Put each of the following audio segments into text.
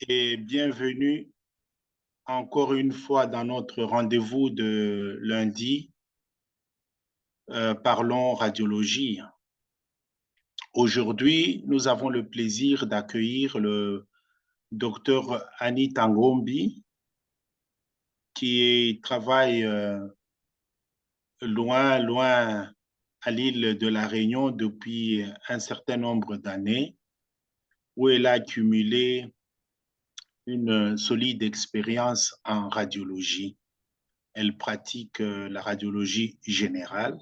et bienvenue encore une fois dans notre rendez-vous de lundi. Parlons radiologie. Aujourd'hui, nous avons le plaisir d'accueillir le docteur Annie Tangombi qui travaille loin à l'île de la Réunion depuis un certain nombre d'années, où elle a accumulé une solide expérience en radiologie. Elle pratique la radiologie générale,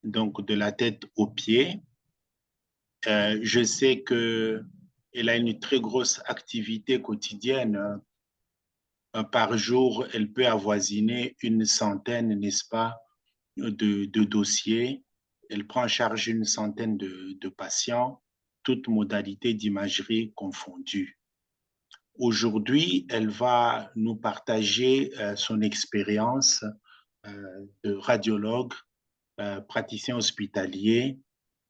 donc de la tête aux pieds. Je sais qu'elle a une très grosse activité quotidienne. Par jour, elle peut avoisiner une centaine, n'est-ce pas, de dossiers. Elle prend en charge une centaine de patients, toutes modalités d'imagerie confondues. Aujourd'hui, elle va nous partager son expérience de radiologue, praticien hospitalier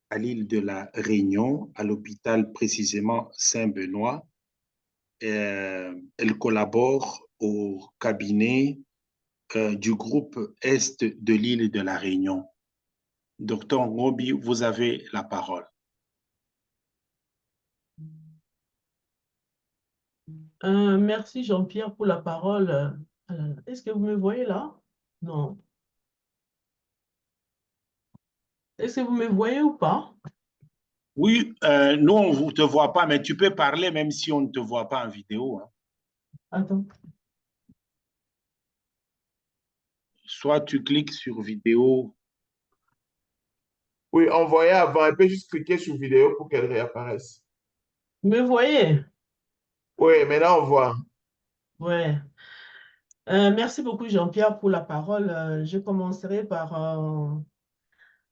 à l'île de la Réunion, à l'hôpital précisément Saint-Benoît. Elle collabore au cabinet du groupe Est de l'île de la Réunion. Docteur Ngobi, vous avez la parole. Merci Jean-Pierre pour la parole. Est-ce que vous me voyez là? Non. Est-ce que vous me voyez ou pas? Oui, nous, on ne te voit pas, mais tu peux parler même si on ne te voit pas en vidéo, hein. Attends. Soit tu cliques sur vidéo. Oui, on voyait avant. Elle peut juste cliquer sur vidéo pour qu'elle réapparaisse. Vous me voyez? Oui, maintenant on voit. Ouais. Merci beaucoup Jean-Pierre pour la parole. Je commencerai par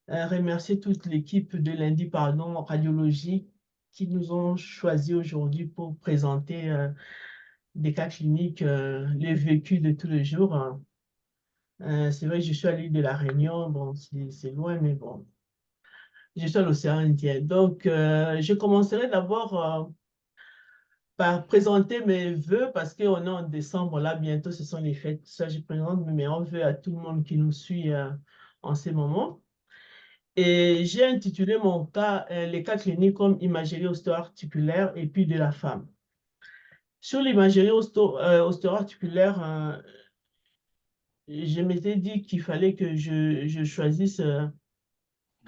remercier toute l'équipe de Lundi Pardon Radiologie qui nous ont choisi aujourd'hui pour présenter des cas cliniques, les vécus de tous les jours. C'est vrai que je suis à l'île de la Réunion, bon, c'est loin, mais bon, je suis à l'océan Indien. Donc, je commencerai d'abord par présenter mes vœux parce qu'on est en décembre, là, bientôt, ce sont les fêtes. Ça, je présente mes meilleurs vœux à tout le monde qui nous suit en ces moments. Et j'ai intitulé mon cas, les cas cliniques comme imagerie ostéo-articulaire et puis de la femme. Sur l'imagerie ostéo-articulaire, je m'étais dit qu'il fallait que je choisisse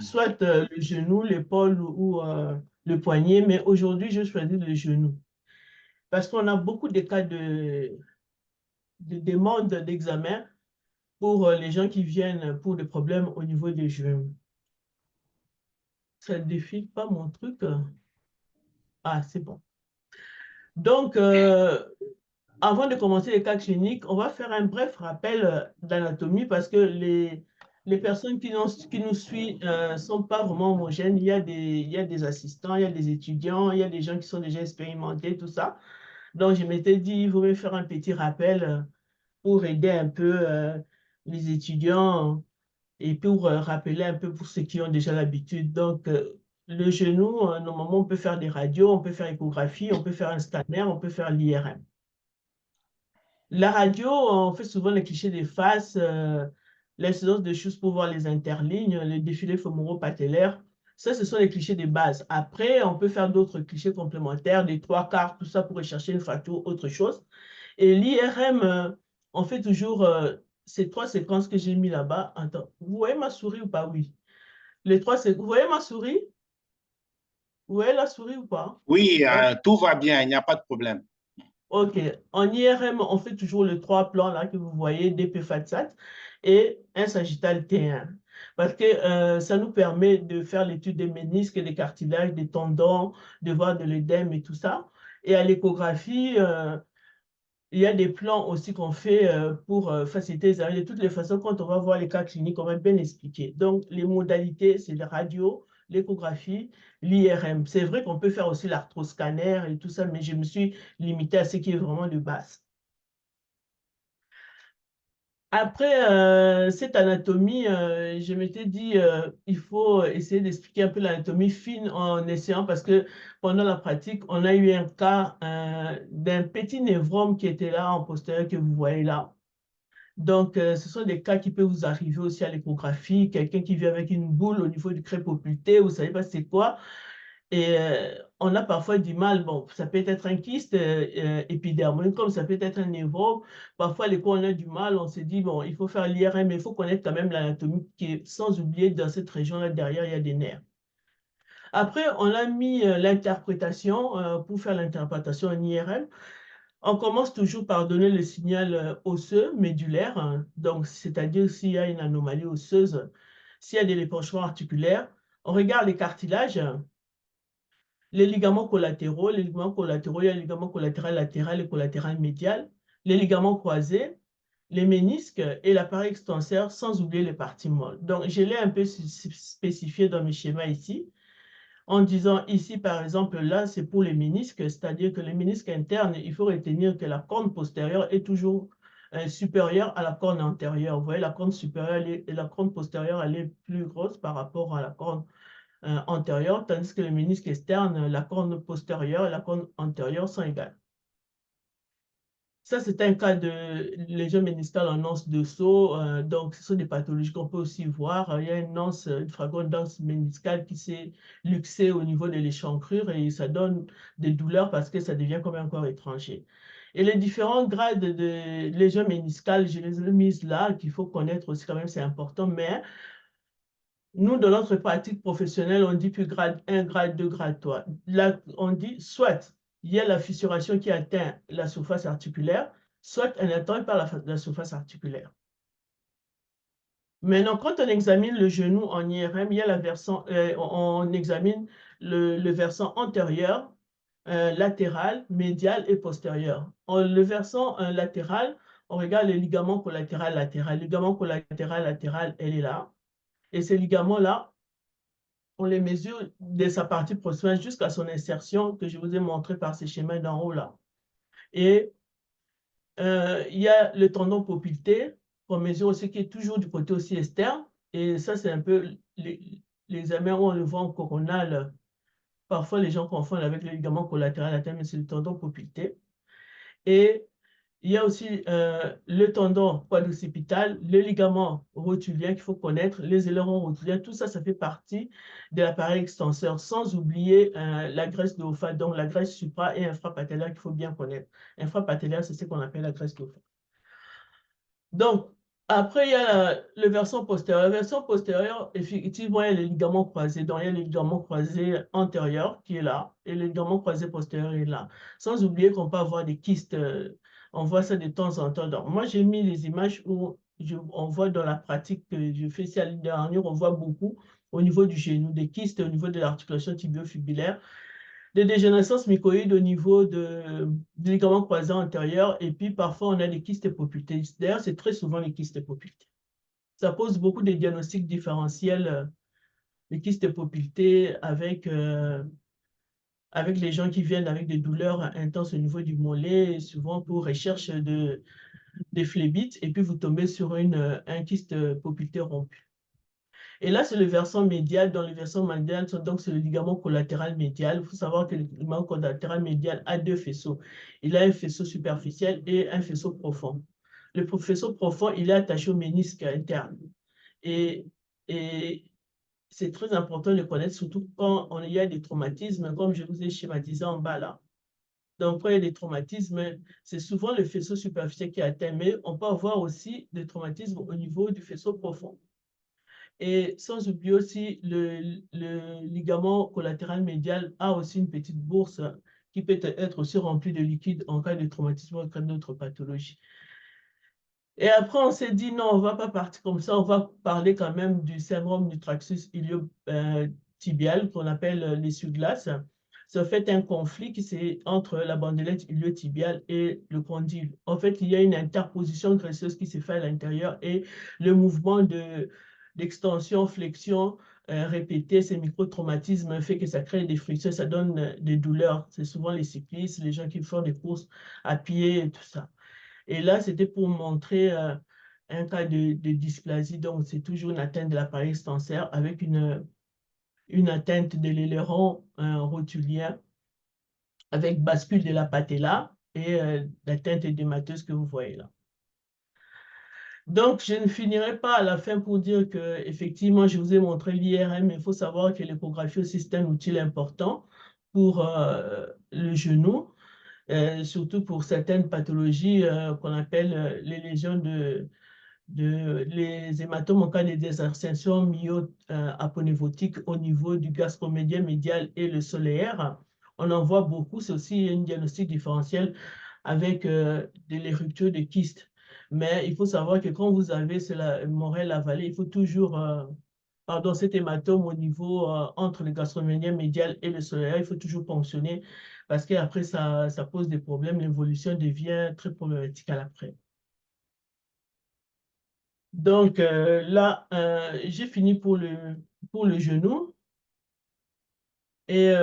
soit le genou, l'épaule ou le poignet, mais aujourd'hui, je choisis le genou. Parce qu'on a beaucoup de cas de demande d'examen pour les gens qui viennent pour des problèmes au niveau des genoux. Ça ne défile pas mon truc. Ah, c'est bon. Donc, avant de commencer les cas cliniques, on va faire un bref rappel d'anatomie parce que les personnes qui nous suivent ne sont pas vraiment homogènes. Il y a des assistants, il y a des étudiants, il y a des gens qui sont déjà expérimentés, tout ça. Donc, je m'étais dit, il vaut mieux faire un petit rappel pour aider un peu les étudiants et pour rappeler un peu pour ceux qui ont déjà l'habitude. Donc, le genou, normalement, on peut faire des radios, on peut faire échographie, on peut faire un scanner, on peut faire l'IRM. La radio, on fait souvent les clichés des faces, l'incidence de choses pour voir les interlignes, les défilés fémoro-patellaires. Ça, ce sont les clichés de base. Après, on peut faire d'autres clichés complémentaires, des trois quarts, tout ça pour rechercher une fracture, autre chose. Et l'IRM, on fait toujours ces trois séquences que j'ai mis là-bas. Attends, vous voyez ma souris ou pas? Oui. Vous voyez ma souris? Vous voyez la souris ou pas? Oui, tout va bien, il n'y a pas de problème. OK. En IRM, on fait toujours les trois plans là que vous voyez, DP FATSAT et un sagittal T1. Parce que ça nous permet de faire l'étude des ménisques, des cartilages, des tendons, de voir de l'œdème et tout ça. Et à l'échographie, il y a des plans aussi qu'on fait pour faciliter les analyses. De toutes les façons, quand on va voir les cas cliniques, on va bien expliquer. Donc, les modalités, c'est la radio, l'échographie, l'IRM. C'est vrai qu'on peut faire aussi l'arthroscanner et tout ça, mais je me suis limitée à ce qui est vraiment de base. Après cette anatomie, je m'étais dit, il faut essayer d'expliquer un peu l'anatomie fine en essayant, parce que pendant la pratique, on a eu un cas d'un petit névrome qui était là en postérieur que vous voyez là. Donc, ce sont des cas qui peuvent vous arriver aussi à l'échographie. Quelqu'un qui vit avec une boule au niveau du crêpe occulté, vous ne savez pas c'est quoi. Et on a parfois du mal, bon, ça peut être un kyste épidermoïde, comme ça peut être un névrome. Parfois, les fois, on a du mal, on se dit, bon, il faut faire l'IRM, mais il faut connaître quand même l'anatomie, sans oublier, dans cette région-là, derrière, il y a des nerfs. Après, on a mis l'interprétation, pour faire l'interprétation en IRM. On commence toujours par donner le signal osseux médulaire, hein, donc c'est-à-dire s'il y a une anomalie osseuse, s'il y a des épanchements articulaires. On regarde les cartilages, les ligaments collatéraux. Les ligaments collatéraux, il y a le ligament collatéral latéral et collatéral médial, les ligaments croisés, les ménisques et l'appareil extenseur, sans oublier les parties molles. Donc, je l'ai un peu spécifié dans mes schémas ici, en disant ici, par exemple, là, c'est pour les ménisques, c'est-à-dire que les ménisques internes, il faut retenir que la corne postérieure est toujours supérieure à la corne antérieure. Vous voyez, la corne supérieure et la corne postérieure, elle est plus grosse par rapport à la corne antérieure, tandis que le ménisque externe, la corne postérieure et la corne antérieure sont égales. Ça, c'est un cas de lésion méniscale en anse de saut. Donc, ce sont des pathologies qu'on peut aussi voir. Il y a une fragment d'anse méniscale qui s'est luxée au niveau de l'échancrure et ça donne des douleurs parce que ça devient comme un corps étranger. Et les différents grades de lésions méniscales, je les ai mises là, qu'il faut connaître aussi quand même, c'est important. Mais nous, dans notre pratique professionnelle, on dit plus grade 1, grade 2, grade 3. Là, on dit soit il y a la fissuration qui atteint la surface articulaire, soit elle n'atteint pas la surface articulaire. Maintenant, quand on examine le genou en IRM, il y a la versant, on examine le versant antérieur, latéral, médial et postérieur. Le versant latéral, on regarde le ligament collatéral latéral. Le ligament collatéral latéral, elle est là. Et ces ligaments-là, on les mesure de sa partie proximale jusqu'à son insertion que je vous ai montré par ces schémas d'en haut là. Et il y a le tendon poplité qu'on mesure aussi, qui est toujours du côté aussi externe. Et ça, c'est un peu les amers où on le voit en coronal. Parfois, les gens confondent avec le ligament collatéral latéral, mais c'est le tendon poplité. Et il y a aussi le tendon quadricipital, le ligament rotulien qu'il faut connaître, les ailerons rotuliens, tout ça, ça fait partie de l'appareil extenseur, sans oublier la graisse de Hoffmann, donc la graisse supra- et infrapatellaire qu'il faut bien connaître. Infrapatellaire, c'est ce qu'on appelle la graisse de Hoffmann. Donc, après, il y a le versant postérieur. La version postérieure, effectivement, il y a les ligaments croisés. Donc, il y a le ligament croisé antérieur qui est là et le ligament croisé postérieur est là. Sans oublier qu'on peut avoir des kystes. On voit ça de temps en temps. Donc, moi, j'ai mis les images où on voit dans la pratique que je fais ici à l'île dernière, on voit beaucoup au niveau du genou, des kystes au niveau de l'articulation tibio-fibulaire, des dégénérescences mycoïdes au niveau du ligament croisé antérieur, et puis parfois on a des kystes poplitées. D'ailleurs, c'est très souvent les kystes poplitées. Ça pose beaucoup de diagnostics différentiels, les kystes poplitées avec les gens qui viennent avec des douleurs intenses au niveau du mollet, souvent pour recherche des phlébites, et puis vous tombez sur un kyste poplité rompu. Et là, c'est le versant médial. Dans le versant médial, donc c'est le ligament collatéral médial. Il faut savoir que le ligament collatéral médial a deux faisceaux. Il a un faisceau superficiel et un faisceau profond. Le faisceau profond, il est attaché au ménisque interne. Et c'est très important de le connaître, surtout quand il y a des traumatismes, comme je vous ai schématisé en bas là. Donc, quand il y a des traumatismes, c'est souvent le faisceau superficiel qui est atteint, mais on peut avoir aussi des traumatismes au niveau du faisceau profond. Et sans oublier aussi, le ligament collatéral médial a aussi une petite bourse qui peut être aussi remplie de liquide en cas de traumatisme ou en cas d'autres pathologies. Et après, on s'est dit, non, on ne va pas partir comme ça, on va parler quand même du syndrome du traxus iliotibial qu'on appelle l'essuie-glace. C'est en fait un conflit qui c'est entre la bandelette iliotibiale et le condyle. En fait, il y a une interposition graisseuse qui se fait à l'intérieur et le mouvement d'extension, flexion répétée, ces micro-traumatismes fait que ça crée des frictions, ça donne des douleurs. C'est souvent les cyclistes, les gens qui font des courses à pied et tout ça. Et là, c'était pour montrer un cas de dysplasie, donc c'est toujours une atteinte de l'appareil extenseur avec une atteinte de l'aileron rotulien avec bascule de la patella et l'atteinte édémateuse que vous voyez là. Donc, je ne finirai pas à la fin pour dire que, effectivement, je vous ai montré l'IRM, mais il faut savoir que l'échographie aussi, c'est un outil important pour le genou, surtout pour certaines pathologies qu'on appelle les lésions les hématomes en cas de désascension myo-aponévrotique au niveau du gastromédien médial et le solaire. On en voit beaucoup, c'est aussi un diagnostic différentiel avec des ruptures de kystes. Mais il faut savoir que quand vous avez la morelle avalée, il faut toujours, pardon, cet hématome au niveau entre le gastromédien médial et le solaire, il faut toujours ponctionner parce qu'après, ça pose des problèmes. L'évolution devient très problématique à l'après. Donc là, j'ai fini pour le genou et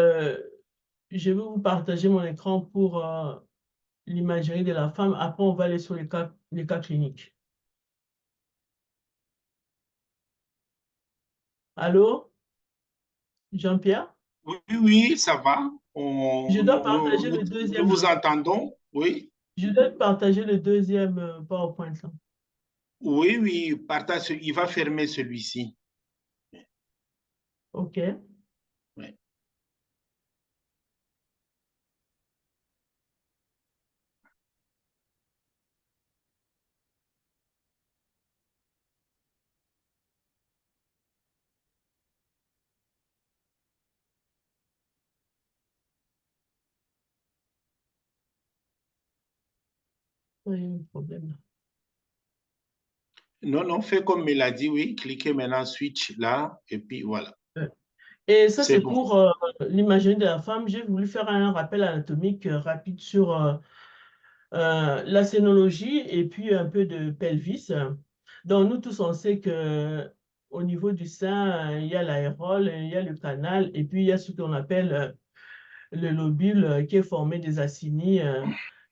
je vais vous partager mon écran pour l'imagerie de la femme. Après, on va aller sur les cas cliniques. Allô, Jean-Pierre? Oui, oui, ça va. Je dois partager le Nous deuxième. vous entendons, oui. Je dois partager le deuxième PowerPoint. Là. Oui, oui, partage, il va fermer celui-ci. OK. Oui. Il y a un problème là. Non, non, fais comme il a dit, oui. Cliquez maintenant switch là, et puis voilà. Et ça, C'est c'est bon. pour l'imagerie de la femme. J'ai voulu faire un rappel anatomique rapide sur la scénologie et puis un peu de pelvis. Donc, nous tous, on sait que au niveau du sein, il y a l'aérole, il y a le canal, et puis il y a ce qu'on appelle le lobule qui est formé des acinis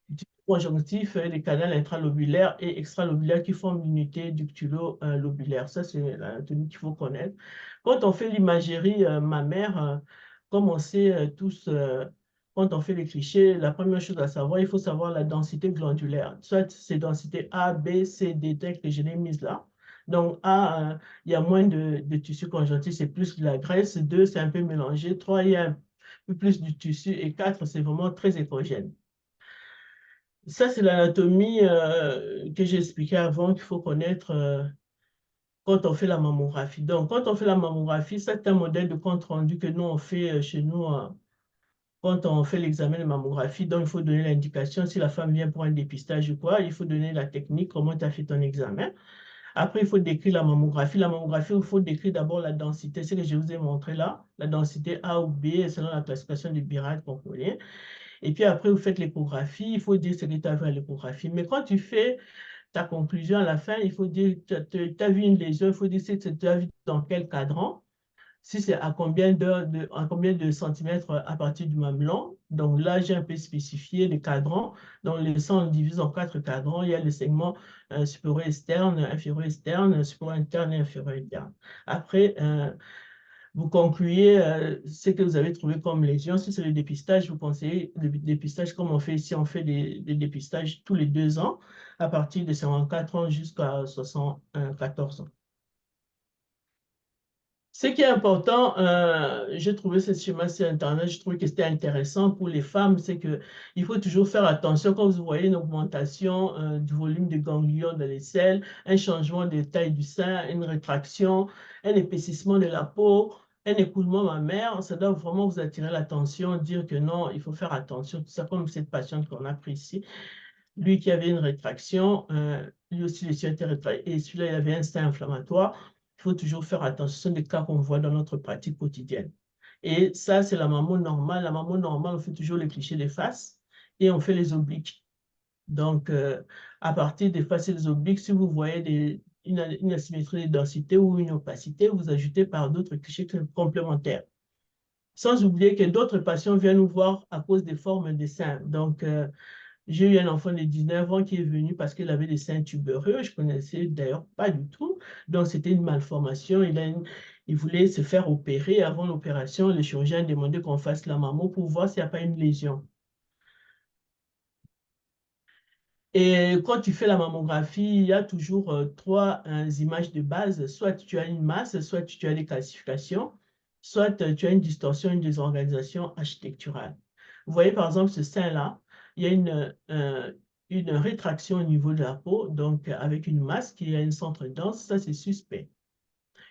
du conjonctif, des canaux intralobulaires et extralobulaires qui forment l'unité ductulo-lobulaire. Ça, c'est l'anatomie qu'il faut connaître. Quand on fait l'imagerie mammaire, comme on sait tous, quand on fait les clichés, la première chose à savoir, il faut savoir la densité glandulaire. Soit c'est densité A, B, C, D, telle que je l'ai mise là. Donc, A, il y a moins de tissu conjonctif, c'est plus de la graisse. 2, c'est un peu mélangé. 3, il y a un peu plus du tissu. Et 4, c'est vraiment très hétérogène. Ça, c'est l'anatomie que j'ai expliqué avant qu'il faut connaître quand on fait la mammographie. Donc, quand on fait la mammographie, c'est un modèle de compte rendu que nous, on fait chez nous quand on fait l'examen de mammographie. Donc, il faut donner l'indication si la femme vient pour un dépistage ou quoi. Il faut donner la technique, comment tu as fait ton examen. Après, il faut décrire la mammographie. La mammographie, il faut décrire d'abord la densité. C'est ce que je vous ai montré là. La densité A ou B, selon la classification du BIRAD qu'on connaît. Et puis après, vous faites l'échographie, il faut dire ce que tu as vu à l'échographie. Mais quand tu fais ta conclusion à la fin, il faut dire, tu as vu une lésion, il faut dire si tu as vu dans quel cadran, si c'est à combien de centimètres à partir du mamelon. Donc là, j'ai un peu spécifié les cadrans. Donc le sang on divise en 4 cadrans. Il y a le segment supérieur externe, inférieur externe, supérieur interne et inférieur interne. Après, vous concluez ce que vous avez trouvé comme lésion. Si c'est le dépistage, vous conseillez le dépistage comme on fait ici. On fait des dépistages tous les 2 ans, à partir de 54 ans jusqu'à 74 ans. Ce qui est important, j'ai trouvé ce schéma sur Internet, je trouvais que c'était intéressant pour les femmes, c'est qu'il faut toujours faire attention quand vous voyez une augmentation du volume des ganglions dans les selles, un changement de taille du sein, une rétraction, un épaississement de la peau, un écoulement mammaire, ça doit vraiment vous attirer l'attention, dire que non, il faut faire attention, tout ça comme cette patiente qu'on a prise ici. Lui qui avait une rétraction, lui aussi, les seins étaient rétractés, et celui-là, il avait un sein inflammatoire. Il faut toujours faire attention. Ce sont des cas qu'on voit dans notre pratique quotidienne. Et ça, c'est la mammo normale. La mammo normale, on fait toujours les clichés des faces et on fait les obliques. Donc, à partir des faces et des obliques, si vous voyez une asymétrie de densité ou une opacité, vous ajoutez par d'autres clichés complémentaires. Sans oublier que d'autres patients viennent nous voir à cause des formes des seins. Donc, J'ai eu un enfant de 19 ans qui est venu parce qu'il avait des seins tubereux. Je ne connaissais d'ailleurs pas du tout. Donc, c'était une malformation. Il voulait se faire opérer. Avant l'opération, le chirurgien a demandé qu'on fasse la mammo pour voir s'il n'y a pas une lésion. Et quand tu fais la mammographie, il y a toujours trois images de base. Soit tu as une masse, soit tu as des calcifications, soit tu as une distorsion, une désorganisation architecturale. Vous voyez par exemple ce sein-là, il y a une rétraction au niveau de la peau, donc avec une masse qui a un centre dense, ça c'est suspect.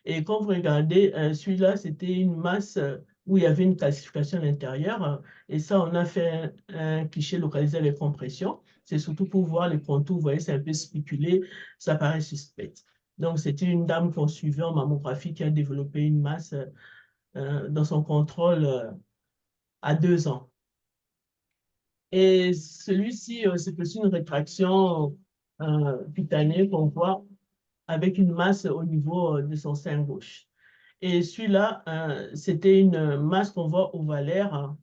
Et quand vous regardez, celui-là, c'était une masse où il y avait une calcification à l'intérieur. Et ça, on a fait un cliché localisé avec compression. C'est surtout pour voir les contours. Vous voyez, c'est un peu spéculé. Ça paraît suspect. Donc, c'était une dame qu'on suivait en mammographie qui a développé une masse dans son contrôle à 2 ans. Et celui-ci, c'est aussi une rétraction cutanée qu'on voit avec une masse au niveau de son sein gauche. Et celui-là, c'était une masse qu'on voit ovalaire.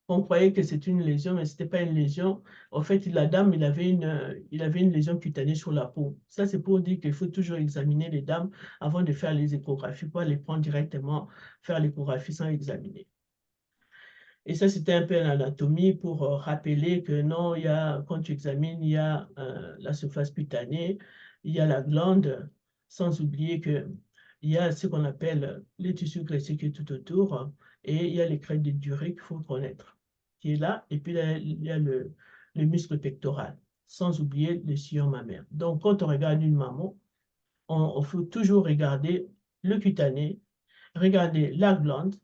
On croyait que c'était une lésion, mais ce n'était pas une lésion. En fait, la dame, il avait une lésion cutanée sur la peau. Ça, c'est pour dire qu'il faut toujours examiner les dames avant de faire les échographies, pas les prendre directement, faire l'échographie sans examiner. Et ça, c'était un peu l'anatomie pour rappeler que non, quand tu examines, il y a la surface cutanée, il y a la glande, sans oublier qu'il y a ce qu'on appelle les tissus graisseux qui est tout autour, et il y a les crêtes de durée qu'il faut connaître, qui est là, et puis là, il y a le muscle pectoral, sans oublier le sillon mammaire. Donc, quand on regarde une maman, on faut toujours regarder le cutané, regarder la glande,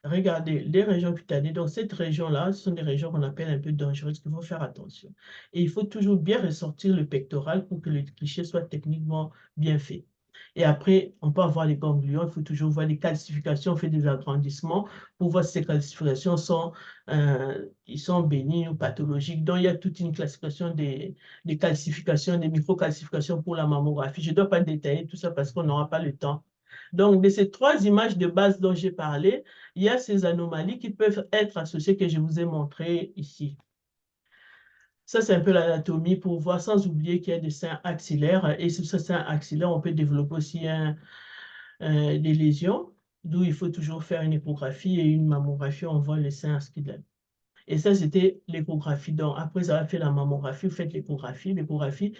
regardez les régions cutanées. Donc, cette région-là, ce sont des régions qu'on appelle un peu dangereuses, qu'il faut faire attention. Et il faut toujours bien ressortir le pectoral pour que le cliché soit techniquement bien fait. Et après, on peut avoir les ganglions, il faut toujours voir les calcifications, on fait des agrandissements pour voir si ces calcifications ils sont bénignes ou pathologiques. Donc, il y a toute une classification des calcifications, des microcalcifications pour la mammographie. Je ne dois pas détailler tout ça parce qu'on n'aura pas le temps. Donc, de ces trois images de base dont j'ai parlé, il y a ces anomalies qui peuvent être associées que je vous ai montrées ici. Ça, c'est un peu l'anatomie pour voir, sans oublier qu'il y a des seins axillaires. Et sur ce sein axillaire, on peut développer aussi des lésions, d'où il faut toujours faire une échographie et une mammographie, on voit les seins axillaires. Et ça, c'était l'échographie. Donc, après avoir fait la mammographie, vous faites l'échographie. L'échographie,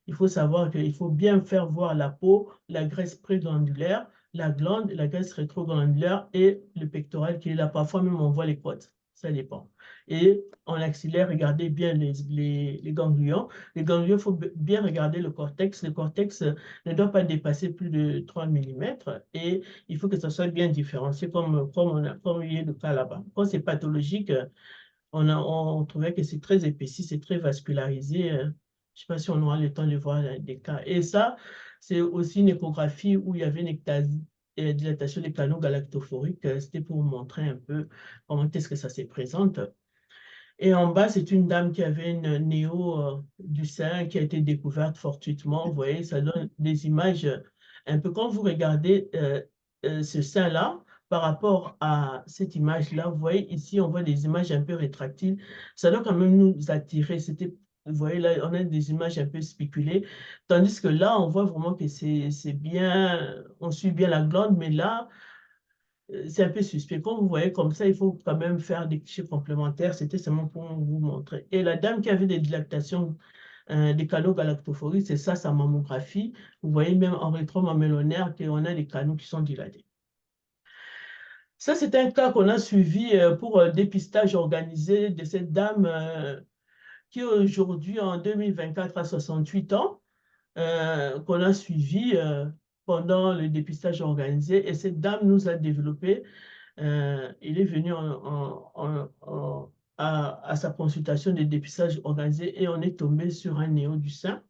il faut savoir qu'il faut bien faire voir la peau, la graisse préglandulaire, la glande, la graisse rétroglandulaire et le pectoral qui est là. Parfois même, on voit les côtes. Ça dépend. Et en axillaire, regardez bien les ganglions. Les ganglions, il faut bien regarder le cortex. Le cortex ne doit pas dépasser plus de 3 mm et il faut que ça soit bien différencié comme il y a le cas là-bas. Quand c'est pathologique, on trouvait que c'est très épaissi, c'est très vascularisé. Je ne sais pas si on aura le temps de voir des cas. Et ça, c'est aussi une échographie où il y avait une dilatation des canaux galactophoriques. C'était pour vous montrer un peu comment est-ce que ça se présente. Et en bas, c'est une dame qui avait une néo du sein qui a été découverte fortuitement. Vous voyez, ça donne des images un peu quand vous regardez ce sein-là par rapport à cette image-là. Vous voyez, ici, on voit des images un peu rétractiles. Ça doit quand même nous attirer. Vous voyez, là, on a des images un peu spéculées. Tandis que là, on voit vraiment que c'est bien, on suit bien la glande, mais là, c'est un peu suspect. Quand vous voyez comme ça, il faut quand même faire des clichés complémentaires. C'était seulement pour vous montrer. Et la dame qui avait des dilatations des canaux galactophoriques, c'est ça, sa mammographie. Vous voyez même en rétromamellonaire qu'on a des canaux qui sont dilatés. Ça, c'est un cas qu'on a suivi pour dépistage organisé de cette dame qui aujourd'hui, en 2024, a 68 ans, qu'on a suivi pendant le dépistage organisé. Et cette dame nous a développé il est venu à sa consultation de dépistage organisé et on est tombé sur un néo du sein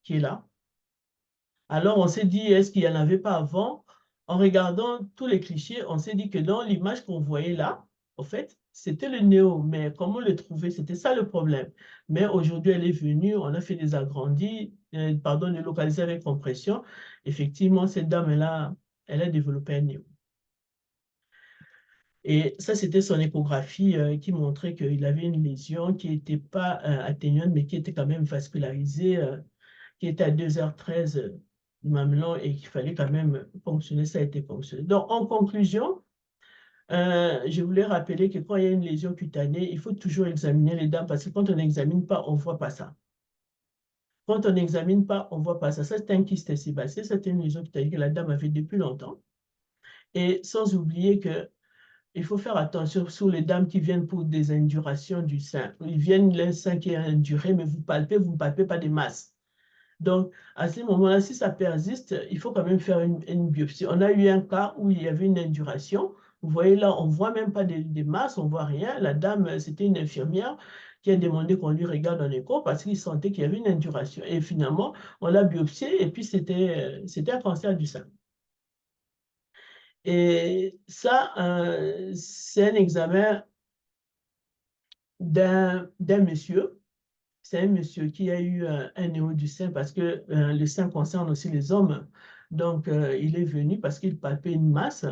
qui est là. Alors on s'est dit, est-ce qu'il n'y en avait pas avant? En regardant tous les clichés, on s'est dit que dans l'image qu'on voyait là, en fait, c'était le néo, mais comment le trouver? C'était ça le problème. Mais aujourd'hui, elle est venue, on a fait des agrandis, de localiser avec compression. Effectivement, cette dame-là, elle a développé un néo. Et ça, c'était son échographie qui montrait qu'il avait une lésion qui n'était pas atténuante, mais qui était quand même vascularisée, qui était à 2h13 du mamelon et qu'il fallait quand même fonctionner. Ça a été fonctionné. Donc, en conclusion, je voulais rappeler que quand il y a une lésion cutanée, il faut toujours examiner les dames parce que quand on n'examine pas, on ne voit pas ça. Quand on n'examine pas, on ne voit pas ça. Ça, c'est un kyste sébacé. C'était une lésion cutanée que la dame avait depuis longtemps. Et sans oublier que il faut faire attention sur les dames qui viennent pour des indurations du sein. Ils viennent, le sein qui est induré, mais vous ne palpez pas des masses. Donc, à ce moment-là, si ça persiste, il faut quand même faire une biopsie. On a eu un cas où il y avait une induration. Vous voyez là, on ne voit même pas des masses, on ne voit rien. La dame, c'était une infirmière qui a demandé qu'on lui regarde en écho parce qu'il sentait qu'il y avait une induration. Et finalement, on l'a biopsié et puis c'était un cancer du sein. Et ça, c'est un examen d'un monsieur. C'est un monsieur qui a eu un néo du sein parce que le sein concerne aussi les hommes. Donc, il est venu parce qu'il palpait une masse.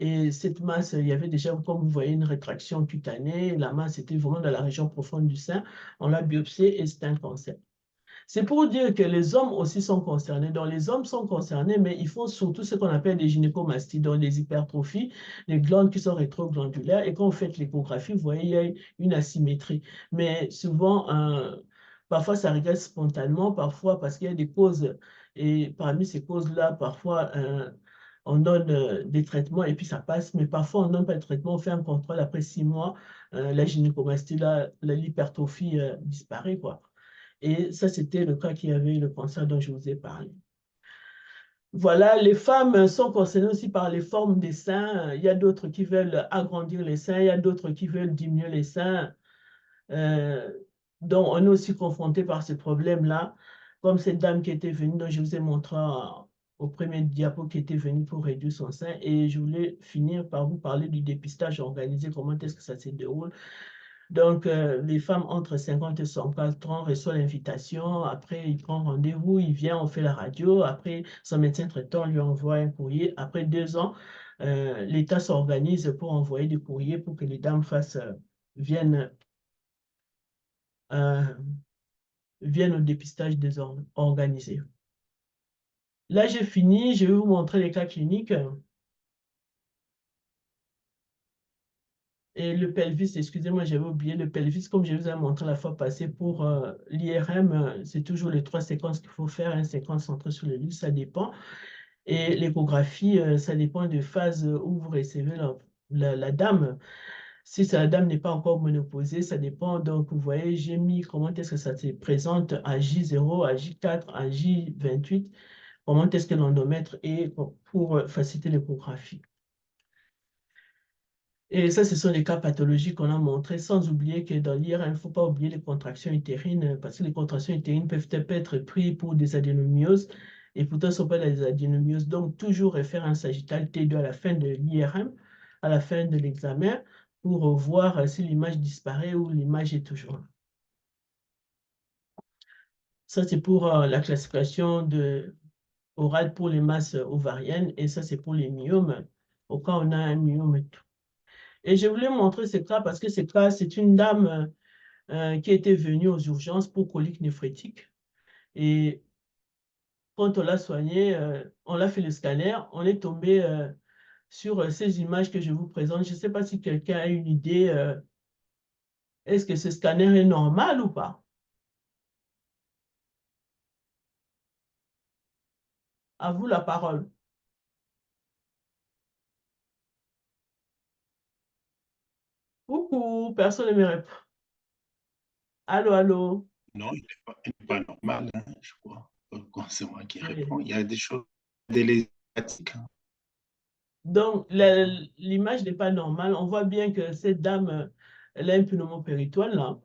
Et cette masse, il y avait déjà, comme vous voyez, une rétraction cutanée. La masse était vraiment dans la région profonde du sein. On l'a biopsié et c'est un cancer. C'est pour dire que les hommes aussi sont concernés. Donc, les hommes sont concernés, mais ils font surtout ce qu'on appelle des gynécomasties, donc des hypertrophies, des glandes qui sont rétroglandulaires. Et quand vous faites l'échographie, vous voyez, il y a une asymétrie. Mais souvent, parfois, ça régresse spontanément, parfois parce qu'il y a des causes. Et parmi ces causes-là, parfois, on donne des traitements et puis ça passe. Mais parfois, on ne donne pas de traitement, on fait un contrôle après 6 mois. La gynécomastie, l'hypertrophie disparaît, quoi. Et ça, c'était le cas qui avait le cancer dont je vous ai parlé. Voilà, les femmes sont concernées aussi par les formes des seins. Il y a d'autres qui veulent agrandir les seins, il y a d'autres qui veulent diminuer les seins. Donc, on est aussi confronté par ce problème-là, comme cette dame qui était venue, dont je vous ai montré au premier diapo, qui était venue pour réduire son sein. Et je voulais finir par vous parler du dépistage organisé, comment est-ce que ça se déroule. Donc, les femmes entre 50 et 64 ans reçoivent l'invitation. Après, il prend rendez-vous, il vient, on fait la radio. Après, son médecin traitant lui envoie un courrier. Après 2 ans, l'État s'organise pour envoyer des courriers pour que les dames viennent, euh, viennent au dépistage organisé. Là, j'ai fini. Je vais vous montrer les cas cliniques. Et le pelvis, excusez-moi, j'avais oublié le pelvis, comme je vous ai montré la fois passée pour l'IRM, c'est toujours les 3 séquences qu'il faut faire, une séquence centrée sur le livre, ça dépend. Et l'échographie, ça dépend de phase où vous recevez la dame. Si la dame n'est pas encore ménopausée, ça dépend. Donc, vous voyez, j'ai mis comment est-ce que ça se présente à J0, à J4, à J28, comment est-ce que l'endomètre est pour faciliter l'échographie. Et ça, ce sont les cas pathologiques qu'on a montrés, sans oublier que dans l'IRM, il ne faut pas oublier les contractions utérines, parce que les contractions utérines peuvent être prises pour des adénomyoses, et pourtant, ce ne sont pas des adénomyoses. Donc, toujours faire un sagittal T2 à la fin de l'IRM, à la fin de l'examen, pour voir si l'image disparaît ou l'image est toujours là. Ça, c'est pour la classification orale pour les masses ovariennes, et ça, c'est pour les myomes, au cas où on a un myome et tout. Et je voulais montrer ce cas parce que ce cas, c'est une dame qui était venue aux urgences pour colique néphrétique. Et quand on l'a soignée, on l'a fait le scanner, on est tombé sur ces images que je vous présente. Je ne sais pas si quelqu'un a une idée, est-ce que ce scanner est normal ou pas? À vous la parole. Coucou, personne ne me répond. Allô, allô? Non, il n'est pas normal, hein, je crois. C'est moi qui Oui. réponds. Il y a des choses délétatiques. Donc, l'image n'est pas normale. On voit bien que cette dame, elle a un pneumopéritoine, là.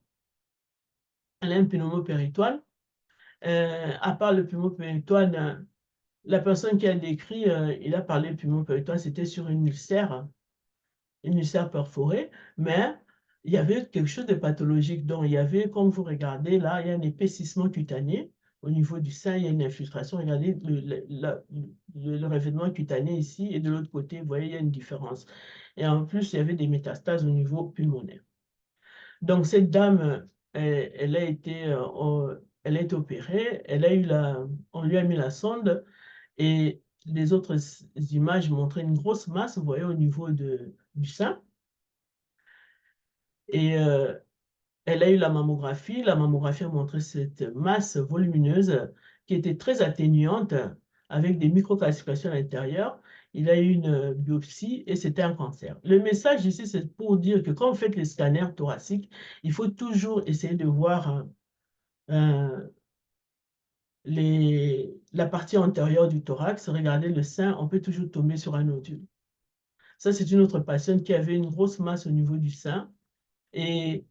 Elle a un pneumopéritoine. À part le pneumopéritoine, la personne qui a décrit, il a parlé de pneumopéritoine, c'était sur une ulcère perforée, mais il y avait quelque chose de pathologique. Donc, il y avait, comme vous regardez là, il y a un épaississement cutané au niveau du sein, il y a une infiltration. Regardez le revêtement cutané ici, et de l'autre côté, vous voyez, il y a une différence. Et en plus, il y avait des métastases au niveau pulmonaire. Donc, cette dame, elle a été opérée, on lui a mis la sonde et les autres images montraient une grosse masse, vous voyez, au niveau du sein. Et elle a eu la mammographie a montré cette masse volumineuse qui était très atténuante avec des microcalcifications à l'intérieur. Il a eu une biopsie et c'était un cancer. Le message ici, c'est pour dire que quand vous faites les scanners thoraciques, il faut toujours essayer de voir la partie antérieure du thorax. Regardez le sein, on peut toujours tomber sur un nodule. Ça, c'est une autre patiente qui avait une grosse masse au niveau du sein et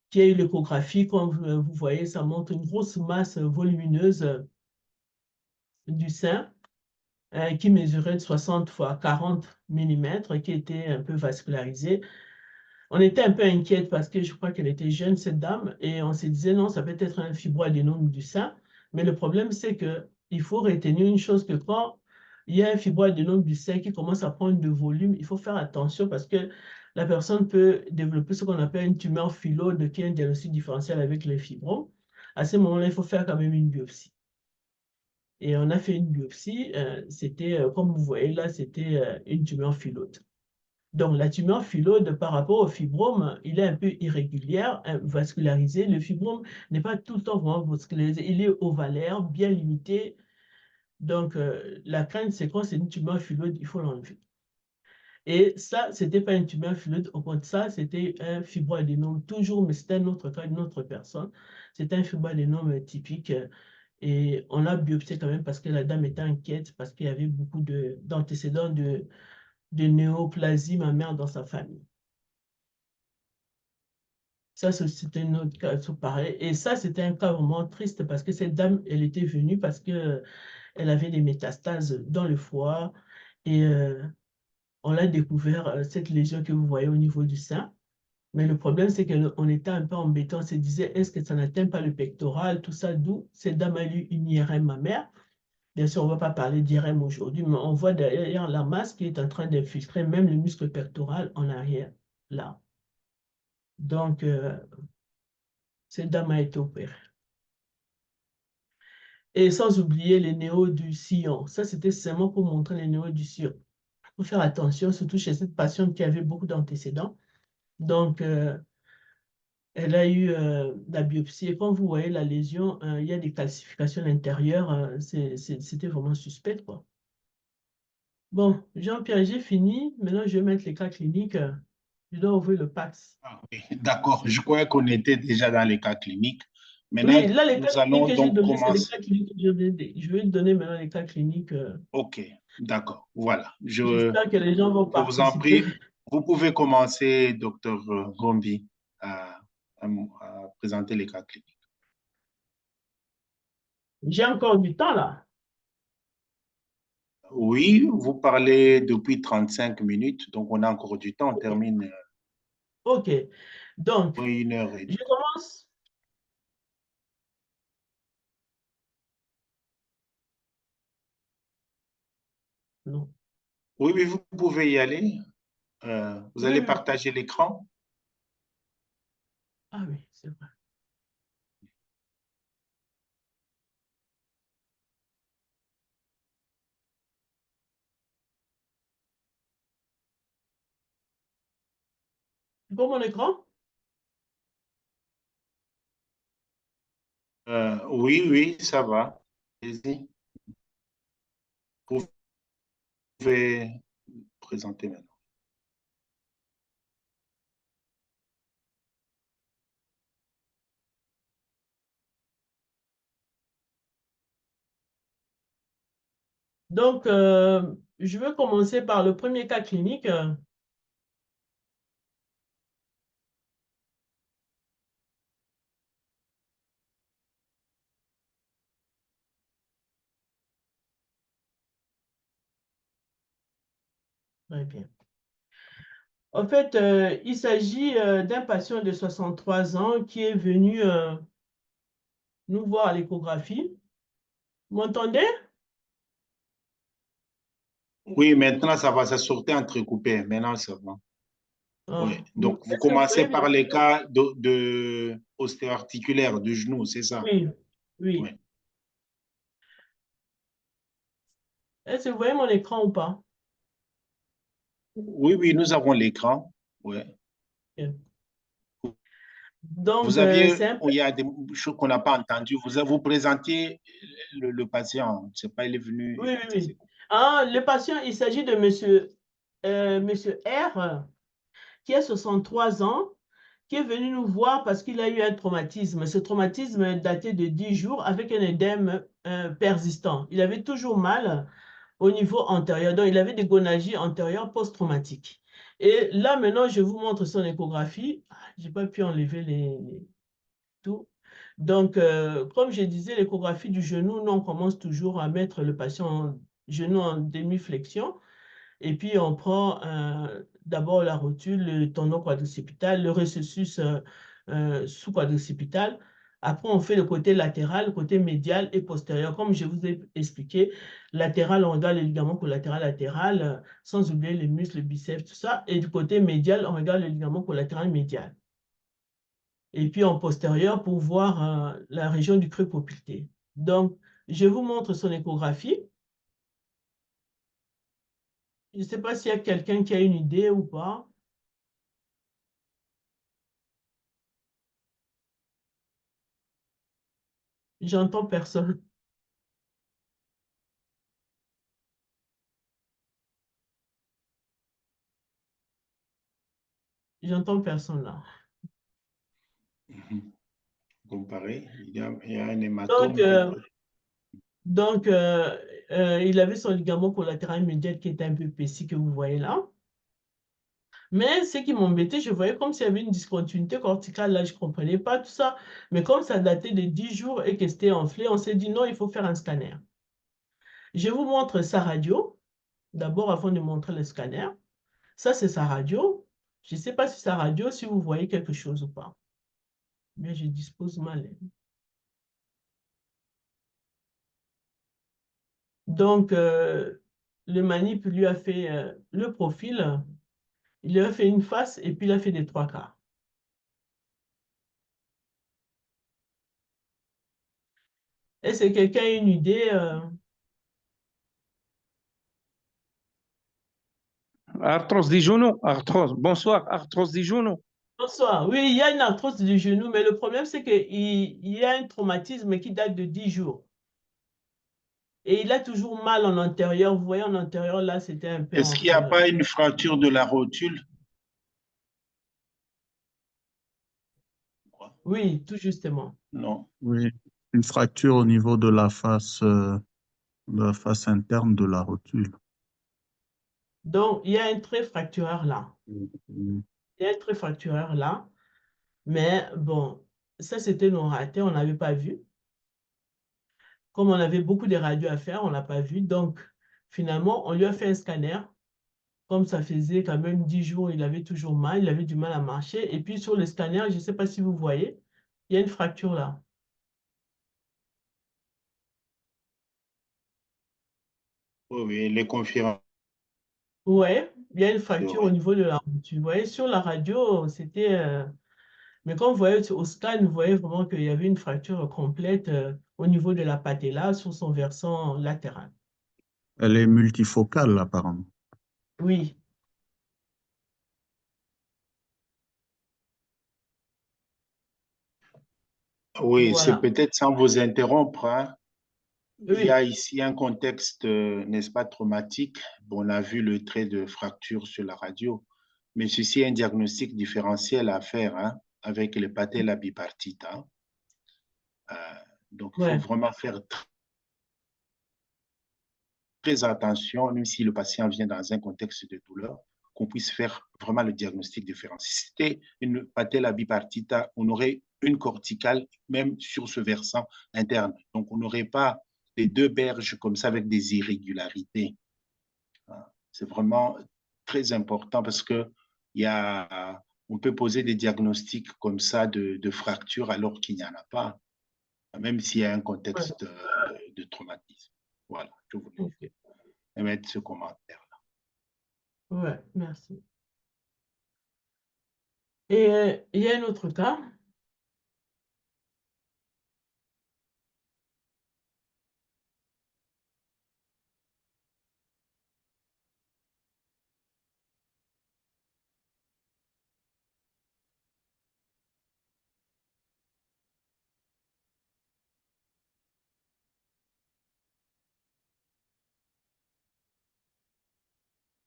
qui a eu l'échographie. Comme vous voyez, ça montre une grosse masse volumineuse du sein qui mesurait de 60 fois 40 mm, qui était un peu vascularisée. On était un peu inquiète parce que je crois qu'elle était jeune, cette dame, et on se disait non, ça peut être un fibroadénome du sein. Mais le problème, c'est qu'il faut retenir une chose, que quand il y a un fibroadénome du sein qui commence à prendre de volume, il faut faire attention parce que la personne peut développer ce qu'on appelle une tumeur phylode, qui est un diagnostic différentiel avec les fibromes. À ce moment-là, il faut faire quand même une biopsie. Et on a fait une biopsie, c'était, comme vous voyez là, c'était une tumeur phylode. Donc, la tumeur phylode, par rapport au fibrome, il est un peu irrégulière, vascularisé. Le fibrome n'est pas tout le temps vraiment vascularisé, il est ovalaire, bien limité. Donc, la crainte, c'est quand c'est une tumeur phylode, il faut l'enlever. Et ça, ce n'était pas une tumeur phylode, au contraire, ça, c'était un fibroadénome, toujours, mais c'était un autre cas, une autre personne. C'était un fibroadénome typique. Et on l'a biopsié quand même parce que la dame était inquiète, parce qu'il y avait beaucoup d'antécédents de néoplasie mammaire dans sa famille. Ça, c'était un autre cas pareil. Et ça, c'était un cas vraiment triste parce que cette dame, elle était venue parce qu'elle avait des métastases dans le foie et on l'a découvert, cette lésion que vous voyez au niveau du sein. Mais le problème, c'est qu'on était un peu embêtant. On se disait, est-ce que ça n'atteint pas le pectoral, tout ça, d'où cette dame a eu une IRM mammaire. Bien sûr, on ne va pas parler d'IRM aujourd'hui, mais on voit derrière la masse qui est en train d'infiltrer même le muscle pectoral en arrière, là. Donc, cette dame a été opérée. Et sans oublier les néos du sillon. Ça, c'était seulement pour montrer les néos du sillon. Il faut faire attention, surtout chez cette patiente qui avait beaucoup d'antécédents. Donc, elle a eu la biopsie. Et quand vous voyez la lésion, il y a des calcifications à l'intérieur. C'était vraiment suspect, quoi. Bon, Jean-Pierre, j'ai fini. Maintenant, je vais mettre les cas cliniques. Je dois ouvrir le PAX. Ah, oui, d'accord, je croyais qu'on était déjà dans les cas cliniques. Oui, Maintenant, là, les cas nous allons cliniques que j'ai donc donnés, c'est les commencer. cas cliniques que je vais Je vais donner maintenant les cas cliniques. OK, d'accord, voilà. J'espère que les gens vont Je vous en participer. prie, vous pouvez commencer, docteur Gombi, à présenter les cas cliniques. J'ai encore du temps là. Oui, vous parlez depuis 35 minutes, donc on a encore du temps, on termine OK. Donc, 1h30. je commence. Non. Oui, oui, vous pouvez y aller. Vous Oui, allez oui. partager l'écran. Ah oui, c'est vrai. Pour mon écran? Oui, oui, ça va. Allez-y. Vous pouvez présenter maintenant. Donc, je vais commencer par le premier cas clinique. Très bien. En fait, il s'agit d'un patient de 63 ans qui est venu nous voir à l'échographie. Vous m'entendez? Oui, maintenant, ça va, ça sortait entrecoupé. Maintenant, ça va. Oui. Ah, Donc, vous est-ce que vous commencez voyez par bien? les cas de ostéo-articulaire du genou, c'est ça? Oui, Oui. oui. Est-ce que vous voyez mon écran ou pas? Oui, oui, nous avons l'écran. Oui. Ok. Donc, Vous aviez, c'est un peu... il y a des choses qu'on n'a pas entendues. Vous présentiez le patient. Je sais pas, il est venu. Oui, oui, oui. Ah, le patient, il s'agit de monsieur R, qui a 63 ans, qui est venu nous voir parce qu'il a eu un traumatisme. Ce traumatisme datait de 10 jours avec un édème persistant. Il avait toujours mal au niveau antérieur. Donc, il avait des gonalgies antérieures post-traumatiques. Et là, maintenant, je vous montre son échographie. Je n'ai pas pu enlever tout. Donc, comme je disais, l'échographie du genou, nous, on commence toujours à mettre le patient genou en demi-flexion. Et puis, on prend d'abord la rotule, le tendon quadricipital, le récessus sous-quadricipital. Après, on fait le côté latéral, le côté médial et postérieur. Comme je vous ai expliqué, latéral, on regarde les ligaments collatéral latéral, sans oublier les muscles, le biceps, tout ça. Et du côté médial, on regarde le ligament collatéral médial. Et puis en postérieur, pour voir la région du creux poplité. Donc, je vous montre son échographie. Je ne sais pas s'il y a quelqu'un qui a une idée ou pas. J'entends personne. J'entends personne là. Mhm. Comparé, il y a un Donc, hématome euh, peut-être. donc il avait son ligament collatéral médial qui était un peu épaissi que vous voyez là. Mais ce qui m'embêtait, je voyais comme s'il y avait une discontinuité corticale là, je ne comprenais pas tout ça. Mais comme ça datait de 10 jours et que c'était enflé, on s'est dit non, il faut faire un scanner. Je vous montre sa radio, d'abord avant de montrer le scanner. Ça, c'est sa radio. Je ne sais pas si sa radio, si vous voyez quelque chose ou pas. Mais je dispose mal. Donc, le manip lui a fait le profil, il lui a fait une face et puis il a fait des trois quarts. Est-ce que quelqu'un a une idée? Arthrose du genou. Arthrose. Bonsoir, arthrose du genou. Bonsoir. Oui, il y a une arthrose du genou, mais le problème, c'est qu'il y a un traumatisme qui date de 10 jours. Et il a toujours mal en antérieur. Vous voyez, en antérieur, là, c'était un peu Est-ce qu'il n'y a enflé, là. pas une fracture de la rotule? Oui, tout justement. Non. Oui, une fracture au niveau de la face interne de la rotule. Donc, il y a un trait fracturaire là. Mhm. Il y a un trait fracturaire là. Mais bon, ça, c'était non raté, on n'avait pas vu. Comme on avait beaucoup de radios à faire, on n'a pas vu. Donc, finalement, on lui a fait un scanner. Comme ça faisait quand même 10 jours, il avait toujours mal, il avait du mal à marcher. Et puis, sur le scanner, je ne sais pas si vous voyez, il y a une fracture là. Oui, oui, les confirme. Ouais, il y a une fracture au Ouais. niveau de la rotule. Vous voyez, sur la radio, c'était... Mais comme vous voyez au scan, vous voyez vraiment qu'il y avait une fracture complète au niveau de la patella sur son versant latéral. Elle est multifocale, apparemment. Oui, Oui, c'est voilà. peut-être sans vous interrompre, hein. Il y Oui, a ici un contexte, n'est-ce pas, traumatique. Bon, on a vu le trait de fracture sur la radio, mais ceci est un diagnostic différentiel à faire, hein, avec les patella bipartite, hein. Euh, donc, il faut ouais. vraiment faire très attention, même si le patient vient dans un contexte de douleur, qu'on puisse faire vraiment le diagnostic différentiel. Si c'était une patella bipartite, on aurait une corticale même sur ce versant interne. Donc, on n'aurait pas les deux berges comme ça avec des irrégularités. C'est vraiment très important parce que on peut poser des diagnostics comme ça de fracture alors qu'il n'y en a pas, même s'il y a un Ouais, contexte de traumatisme. Voilà, je voulais. ok. émettre ce commentaire-là. Ouais, merci. Et il y a un autre cas.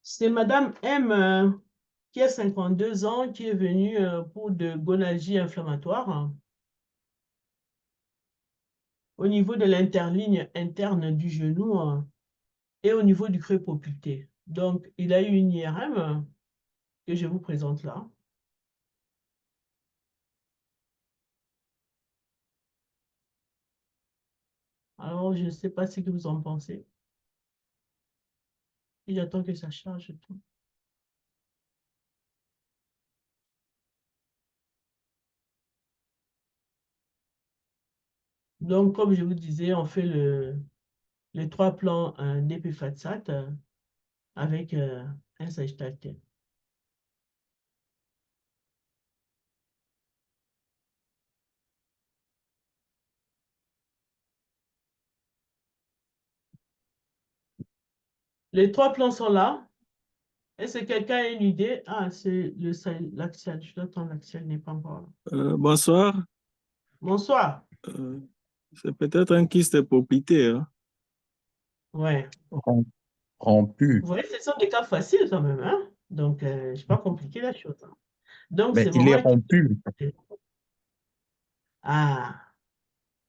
C'est Madame M qui a 52 ans, qui est venue pour de gonalgie inflammatoire au niveau de l'interligne interne du genou et au niveau du creux poplité. Donc, il a eu une IRM que je vous présente là. Alors, je ne sais pas ce que vous en pensez. Et j'attends que ça charge et tout. Donc, comme je vous disais, on fait les 3 plans d'Epifatsat avec un sagittal. Les 3 plans sont là. Est-ce que quelqu'un a une idée? Ah, c'est l'axial. Je dois attendre, l'axial n'est pas encore là. Bonsoir. Bonsoir. C'est peut-être un kyste poplité. Hein? Ouais. Rompu. Vous voyez, ce sont des cas faciles quand même, hein? Donc, je n'ai pas compliqué la chose. Hein. Donc, Mais c'est il vraiment est rompu. Ah,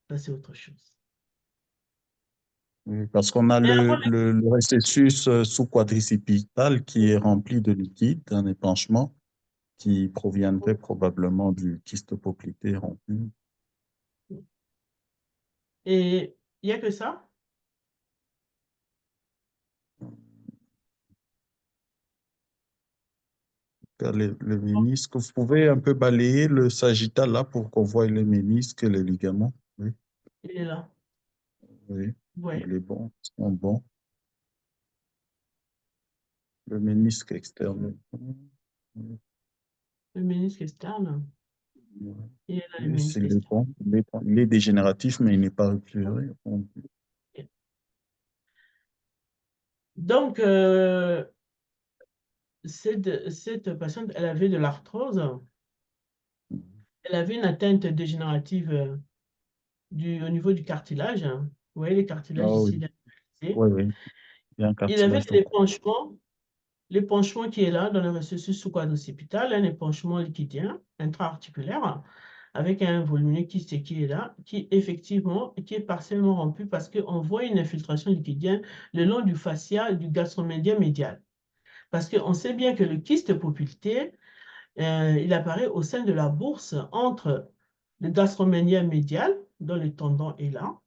ça c'est autre chose. Oui, parce qu'on a Et avant, le récessus sous-quadricipital qui est rempli de liquide, un épanchement qui proviendrait probablement du kyste poplité rompu. et il n'y a que ça? Le ménisque, vous pouvez un peu balayer le sagittal là pour qu'on voie les ménisques et les ligaments. Oui, Il est là. oui, Oui. il est bon, ils sont bons. Le ménisque externe. Oui, Le ménisque externe. Il est là, le c'est ménisque le externe. bon. Il est dégénératif, mais il n'est pas rupturé. Donc, cette patiente, elle avait de l'arthrose. Elle avait une atteinte dégénérative au niveau du cartilage. Hein. Vous voyez les cartilages Ah ici. oui, Là. oui, oui. Il y a un Il avait cartilage dans l'épanchement qui est là dans le récessus sous-quadricipital, un épanchement liquidien intra-articulaire avec un volumineux kyste qui est là, qui effectivement qui est partiellement rompu parce qu'on voit une infiltration liquidienne le long du fascia du gastromédien médial. Parce qu'on sait bien que le kyste poplité, il apparaît au sein de la bourse entre le gastromédien médial, dont le tendon est là,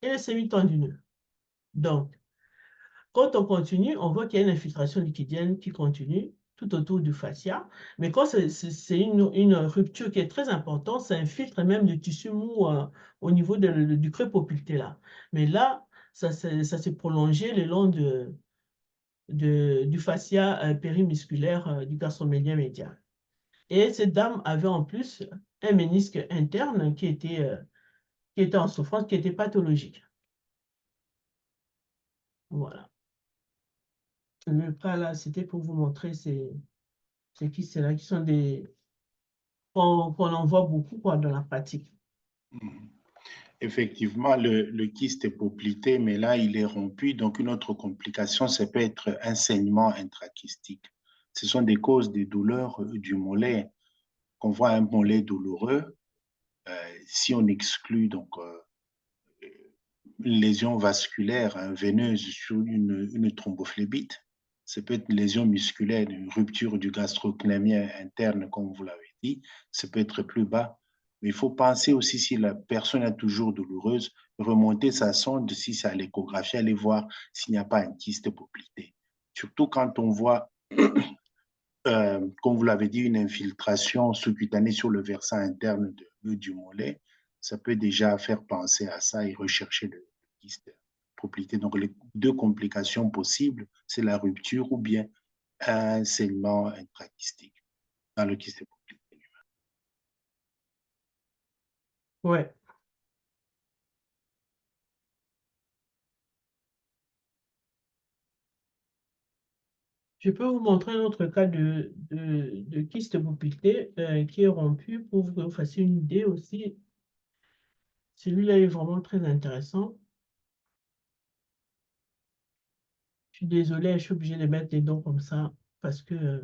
et le sémitendineux. Donc, quand on continue, on voit qu'il y a une infiltration liquidienne qui continue tout autour du fascia. Mais quand c'est une rupture qui est très importante, ça infiltre même le tissu mou au niveau du creux poplité là. Mais là, ça s'est prolongé le long du fascia périmusculaire du gastromédien médial. Et cette dame avait en plus un ménisque interne qui était en souffrance, qui était pathologique. Voilà. Le cas là, c'était pour vous montrer ces là qui sont des qu'on en voit beaucoup quoi, dans la pratique. Effectivement, le kyste est poplité, mais là, il est rompu. Donc, une autre complication, ça peut être un saignement intrakystique. Ce sont des causes des douleurs du mollet. Qu'on voit un mollet douloureux, si on exclut donc une lésion vasculaire veineuse sur une thrombophlébite, ça peut être une lésion musculaire, une rupture du gastrocnémien interne, comme vous l'avez dit, ça peut être plus bas. Mais il faut penser aussi, si la personne est toujours douloureuse, remonter sa sonde, si c'est à l'échographie, aller voir s'il n'y a pas un kyste poplité. Surtout quand on voit, comme vous l'avez dit, une infiltration sous-cutanée sur le versant interne du mollet, ça peut déjà faire penser à ça et rechercher le kyste poplité. Donc, les deux complications possibles, c'est la rupture ou bien un saignement intracystique dans le kyste poplité. Ouais. Je peux vous montrer un autre cas de kyste poplité qui est rompu pour que vous fassiez une idée aussi. Celui-là est vraiment très intéressant. Je suis désolée, je suis obligée de mettre les dents comme ça parce que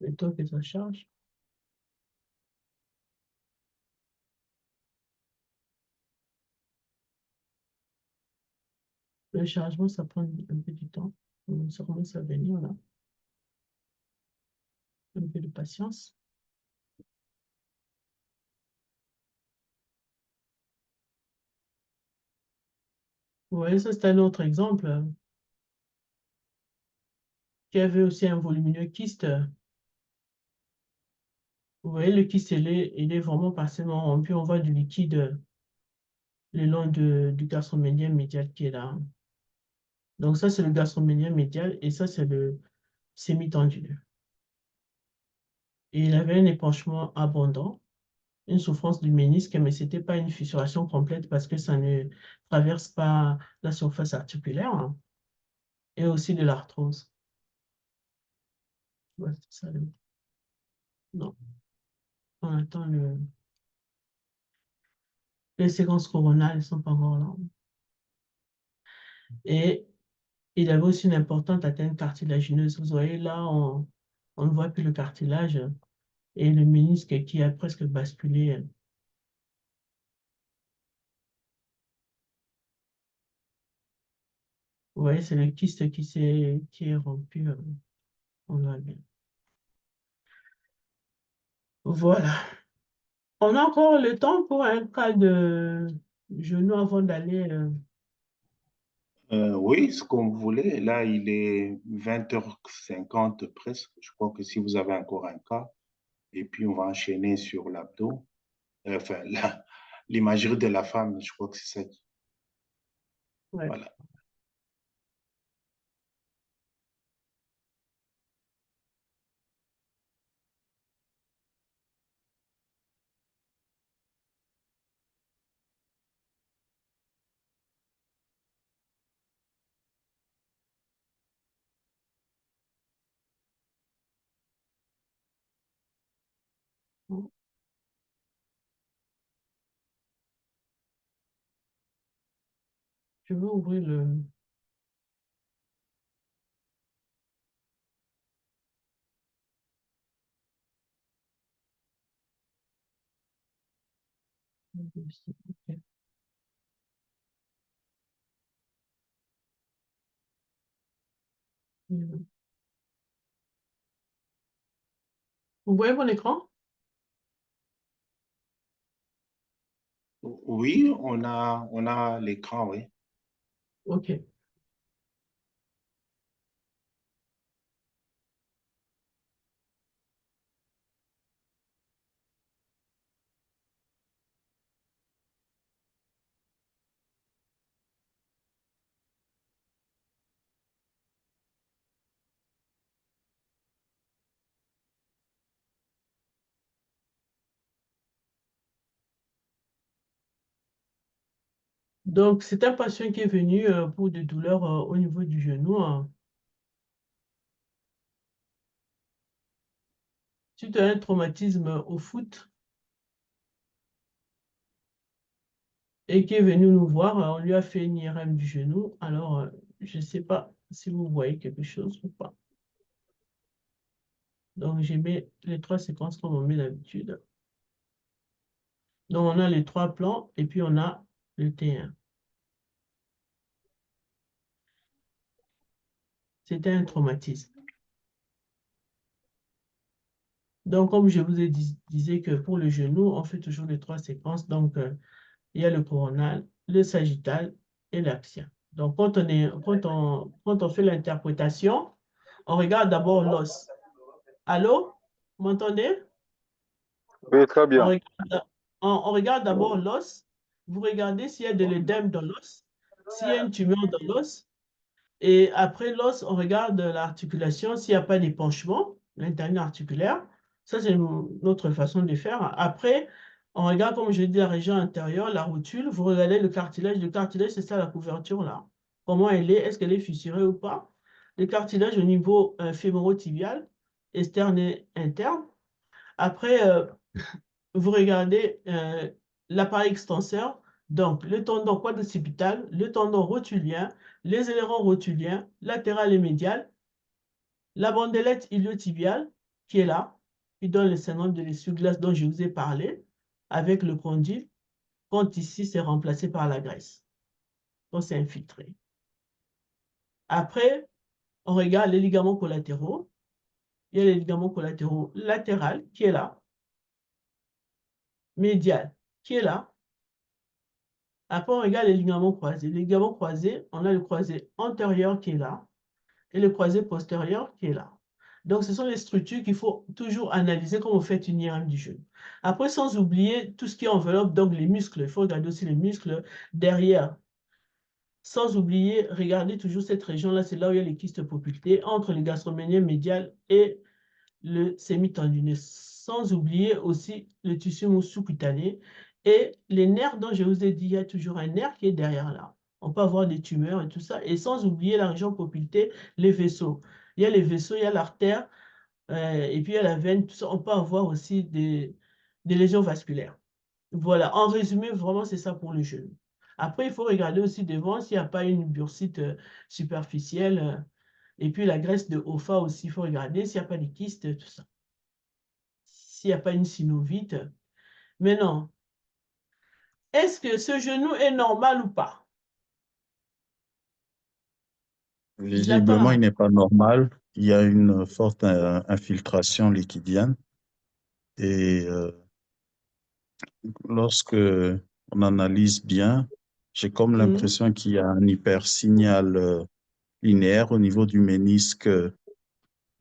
le temps que ça charge. Le chargement, ça prend un peu du temps. Ça commence à venir là. Un peu de patience. Vous voyez, ça c'est un autre exemple qui avait aussi un volumineux kyste. Vous voyez, le kyste, il est vraiment partiellement rompu. On voit du liquide le long du gastromédien médial qui est là. Donc ça, c'est le gastromédien médial et ça, c'est le sémitendineux. Et il avait un épanchement abondant, une souffrance du ménisque, mais ce n'était pas une fissuration complète parce que ça ne traverse pas la surface articulaire, hein, et aussi de l'arthrose. Ouais, c'est ça, non, on attend les séquences coronales ne sont pas encore là. Et il avait aussi une importante atteinte cartilagineuse. Vous voyez, là, on ne voit plus le cartilage et le ménisque qui a presque basculé. Vous voyez, c'est le kyste qui est rompu. On voit bien. Voilà. On a encore le temps pour un cas de genou avant d'aller. Oui, ce qu'on voulait. Là, il est 20h50 presque. Je crois que si vous avez encore un cas, et puis on va enchaîner sur l'abdos. Enfin, l'imagerie de la femme, je crois que c'est ça. Ouais. Voilà. Je vais ouvrir le. Ok. Vous voyez mon écran? Oui, on a l'écran, oui. OK. Donc, c'est un patient qui est venu pour des douleurs au niveau du genou, hein, suite à un traumatisme au foot et qui est venu nous voir. On lui a fait une IRM du genou. Alors, je ne sais pas si vous voyez quelque chose ou pas. Donc, j'ai mis les 3 séquences comme on met d'habitude. Donc, on a les 3 plans et puis on a le T1. C'était un traumatisme. Donc, comme je vous ai disais que pour le genou, on fait toujours les 3 séquences. Donc, il y a le coronal, le sagittal et l'axial. Donc, quand on fait l'interprétation, on regarde d'abord l'os. Allô? Vous m'entendez? Oui, très On bien. regarde, on regarde d'abord l'os. Vous regardez s'il y a de l'œdème dans l'os, s'il y a une tumeur dans l'os. Et après l'os, on regarde l'articulation, s'il n'y a pas d'épanchement, l'intérieur articulaire. Ça, c'est une autre façon de faire. Après, on regarde, comme je dis, la région intérieure, la rotule. Vous regardez le cartilage. Le cartilage, c'est ça la couverture là. Comment elle est? Est-ce qu'elle est fissurée ou pas? Le cartilage au niveau fémoro-tibial, externe et interne. Après, vous regardez l'appareil extenseur, donc le tendon quadricipital, le tendon rotulien, les ailerons rotuliens, latéral et médial, la bandelette iliotibiale qui est là, qui donne le syndrome de l'essuie-glace dont je vous ai parlé, avec le condyle, quand ici c'est remplacé par la graisse, quand c'est infiltré. Après, on regarde les ligaments collatéraux. Il y a les ligaments collatéraux latéral qui est là, médial qui est là. Après, on regarde les ligaments croisés. Les ligaments croisés, on a le croisé antérieur qui est là et le croisé postérieur qui est là. Donc, ce sont les structures qu'il faut toujours analyser quand vous faites une IRM du genou. Après, sans oublier tout ce qui enveloppe, donc les muscles. Il faut regarder aussi les muscles derrière. Sans oublier, regardez toujours cette région-là, c'est là où il y a les kystes poplitées, entre le gastroménien médial et le sémitendineux. Sans oublier aussi le tissu sous-cutané et les nerfs dont je vous ai dit, il y a toujours un nerf qui est derrière là. On peut avoir des tumeurs et tout ça. Et sans oublier la région poplitée, les vaisseaux. Il y a les vaisseaux, il y a l'artère, et puis il y a la veine, tout ça. On peut avoir aussi des lésions vasculaires. Voilà, en résumé, vraiment, c'est ça pour le genou. Après, il faut regarder aussi devant s'il n'y a pas une bursite superficielle. Et puis la graisse de Hoffa aussi, il faut regarder s'il n'y a pas de kystes, tout ça. S'il n'y a pas une synovite. Mais non. Est-ce que ce genou est normal ou pas? Visiblement, il n'est pas normal. Il y a une forte infiltration liquidienne. Et lorsque on analyse bien, j'ai comme l'impression qu'il y a un hypersignal linéaire au niveau du ménisque,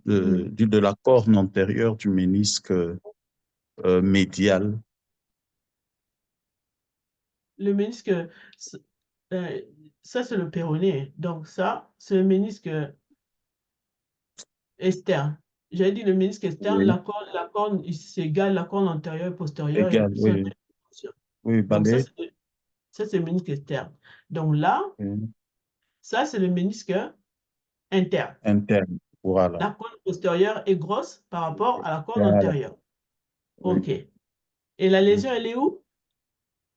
de la corne antérieure du ménisque médial. Le ménisque, ça c'est le péroné. Donc ça, c'est le ménisque externe. J'avais dit le ménisque externe, Oui. la corne ici c'est égal, la corne antérieure et postérieure Égal, est oui. Oui, donc ça balai. c'est le ménisque externe. Donc là, ça c'est le ménisque interne. Interne, voilà. La corne postérieure est grosse par rapport à la corne Voilà. antérieure. Oui. OK. Et la lésion, elle est où?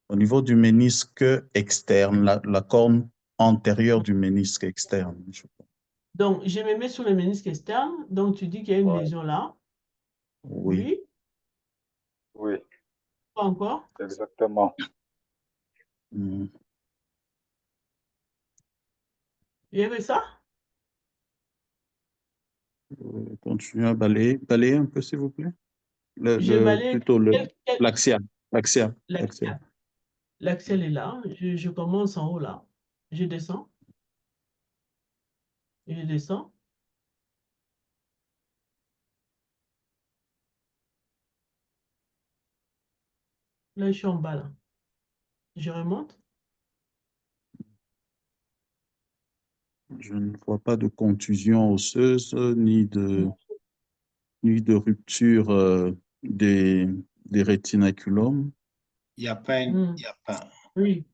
Au niveau du ménisque externe, la corne antérieure du ménisque externe. Donc, je me mets sur le ménisque externe. Donc, tu dis qu'il y a une lésion là. Oui. Oui. Oui, Pas encore? exactement. Il y avait ça? Continuez à balayer. Balayez un peu, s'il vous plaît. Je balaye. Plutôt l'axial. L'axial. L'axial. L'axial est là. Je commence en haut là. Je descends. Et je descends. Là, je suis en bas là. Je remonte. Je ne vois pas de contusion osseuse ni de rupture des rétinaculums. Il n'y a pas, Oui.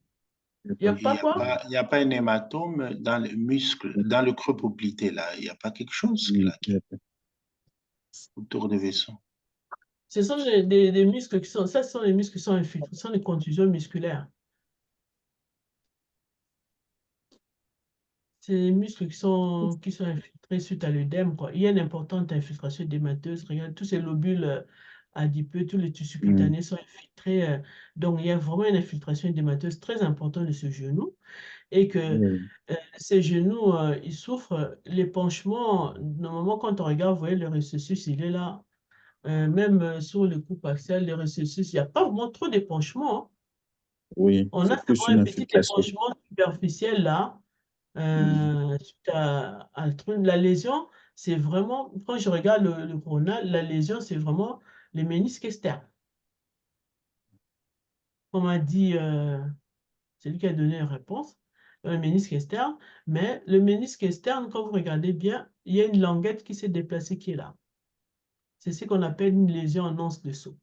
Il n'y a pas quoi? il y a pas un hématome dans le muscle, dans le creux poplité là. Il n'y a pas quelque chose là, autour des vaisseaux. Ce sont des muscles qui sont, ça ce sont les muscles qui sont infiltrés, ce sont les contusions musculaires. C'est les muscles qui sont infiltrés suite à l'œdème, quoi. Il y a une importante infiltration édémateuse. Regarde, tous ces lobules adipeux, tous les tissus cutanés sont infiltrés. Donc, il y a vraiment une infiltration édémateuse très importante de ce genou. et que Oui. ses genoux, ils souffrent. L'épanchement, normalement, quand on regarde, vous voyez, le récessus, il est là. Même sur le coupe axial, le récessus, il n'y a pas vraiment trop d'épanchement, hein. Oui, On a c'est plus seulement une un petit infiltration. épanchement superficiel là, Mhm. suite à le truc. La lésion, c'est vraiment, quand je regarde le coronal, la lésion, c'est vraiment les ménisques externes. On m'a dit, c'est lui qui a donné une réponse, le ménisque externe, mais le ménisque externe, quand vous regardez bien, il y a une languette qui s'est déplacée qui est là. C'est ce qu'on appelle une lésion en anse de saut.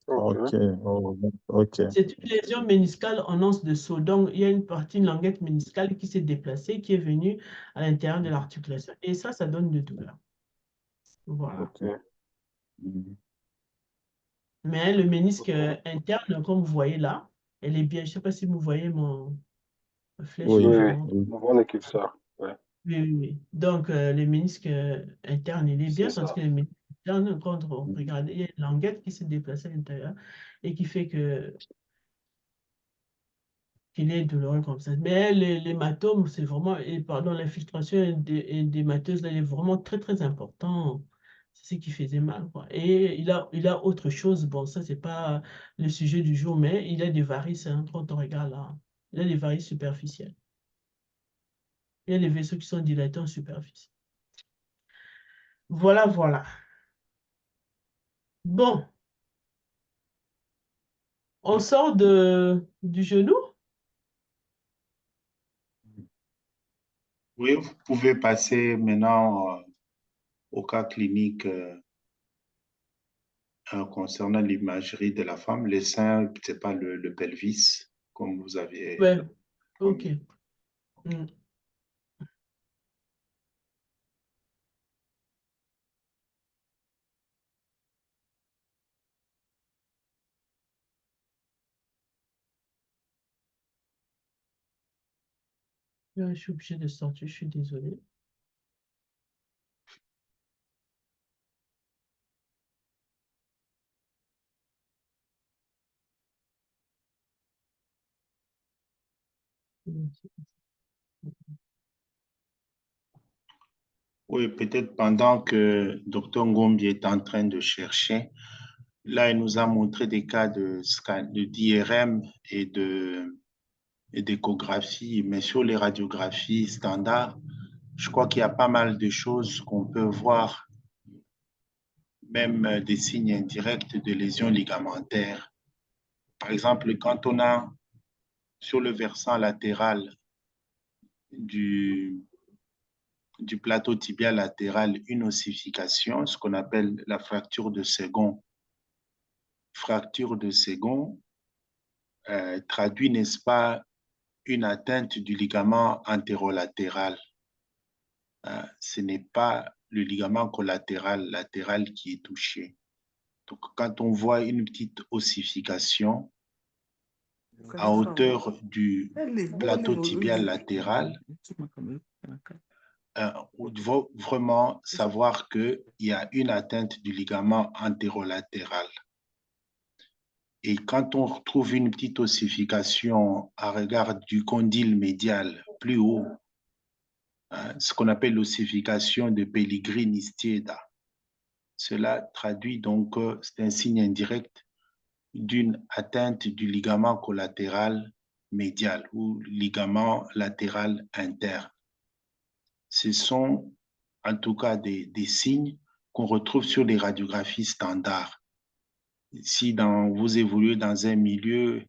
Ok, Ok. oh, ok. C'est une lésion méniscale en anse de saut. Donc, il y a une partie, une languette méniscale qui s'est déplacée, qui est venue à l'intérieur de l'articulation. Et ça donne de douleur. Voilà. Ok. Mhm. Mais le ménisque interne, comme vous voyez là, elle est bien. Je ne sais pas si vous voyez ma flèche Oui, que Oui, je oui. montre. oui. On voit l'équipe ça. Ouais, Oui, oui, oui. Donc, le ménisque interne, il est c'est bien, tandis ça. que le ménisque interne, quand on regarde, il y a une languette qui s'est déplacée à l'intérieur et qui fait qu'il est douloureux comme ça. Mais l'hématome, c'est vraiment, et pardon, l'infiltration édémateuse, là, il est vraiment très, très important. C'est ce qui faisait mal, quoi. Et il a autre chose, bon, ça, c'est pas le sujet du jour, mais il a des varices, hein, quand on regarde là. Il a des varices superficielles. Il y a des vaisseaux qui sont dilatés en superficie. Voilà, voilà. Bon, on sort du genou. Oui, vous pouvez passer maintenant au cas clinique concernant l'imagerie de la femme. Les seins, c'est pas le pelvis, comme vous avez Ouais, ok. promis. Mm. Je suis obligée de sortir, je suis désolée. Oui, peut-être pendant que Dr Ngombi est en train de chercher, là, il nous a montré des cas de scan, d'IRM et d'échographie, mais sur les radiographies standards, je crois qu'il y a pas mal de choses qu'on peut voir, même des signes indirects de lésions ligamentaires. Par exemple, quand on a sur le versant latéral du, du plateau tibial latéral une ossification, ce qu'on appelle la fracture de Ségon. Fracture de Ségon traduit, n'est-ce pas, une atteinte du ligament antérolatéral. Ce n'est pas le ligament collatéral latéral qui est touché. Donc, quand on voit une petite ossification à hauteur du plateau tibial latéral, il faut vraiment savoir qu'il y a une atteinte du ligament antérolatéral. Et quand on retrouve une petite ossification à regard du condyle médial plus haut, ce qu'on appelle l'ossification de Pellegrini-Stieda, cela traduit donc, c'est un signe indirect d'une atteinte du ligament collatéral médial ou ligament latéral interne. Ce sont en tout cas des signes qu'on retrouve sur les radiographies standards. Si vous évoluez dans un milieu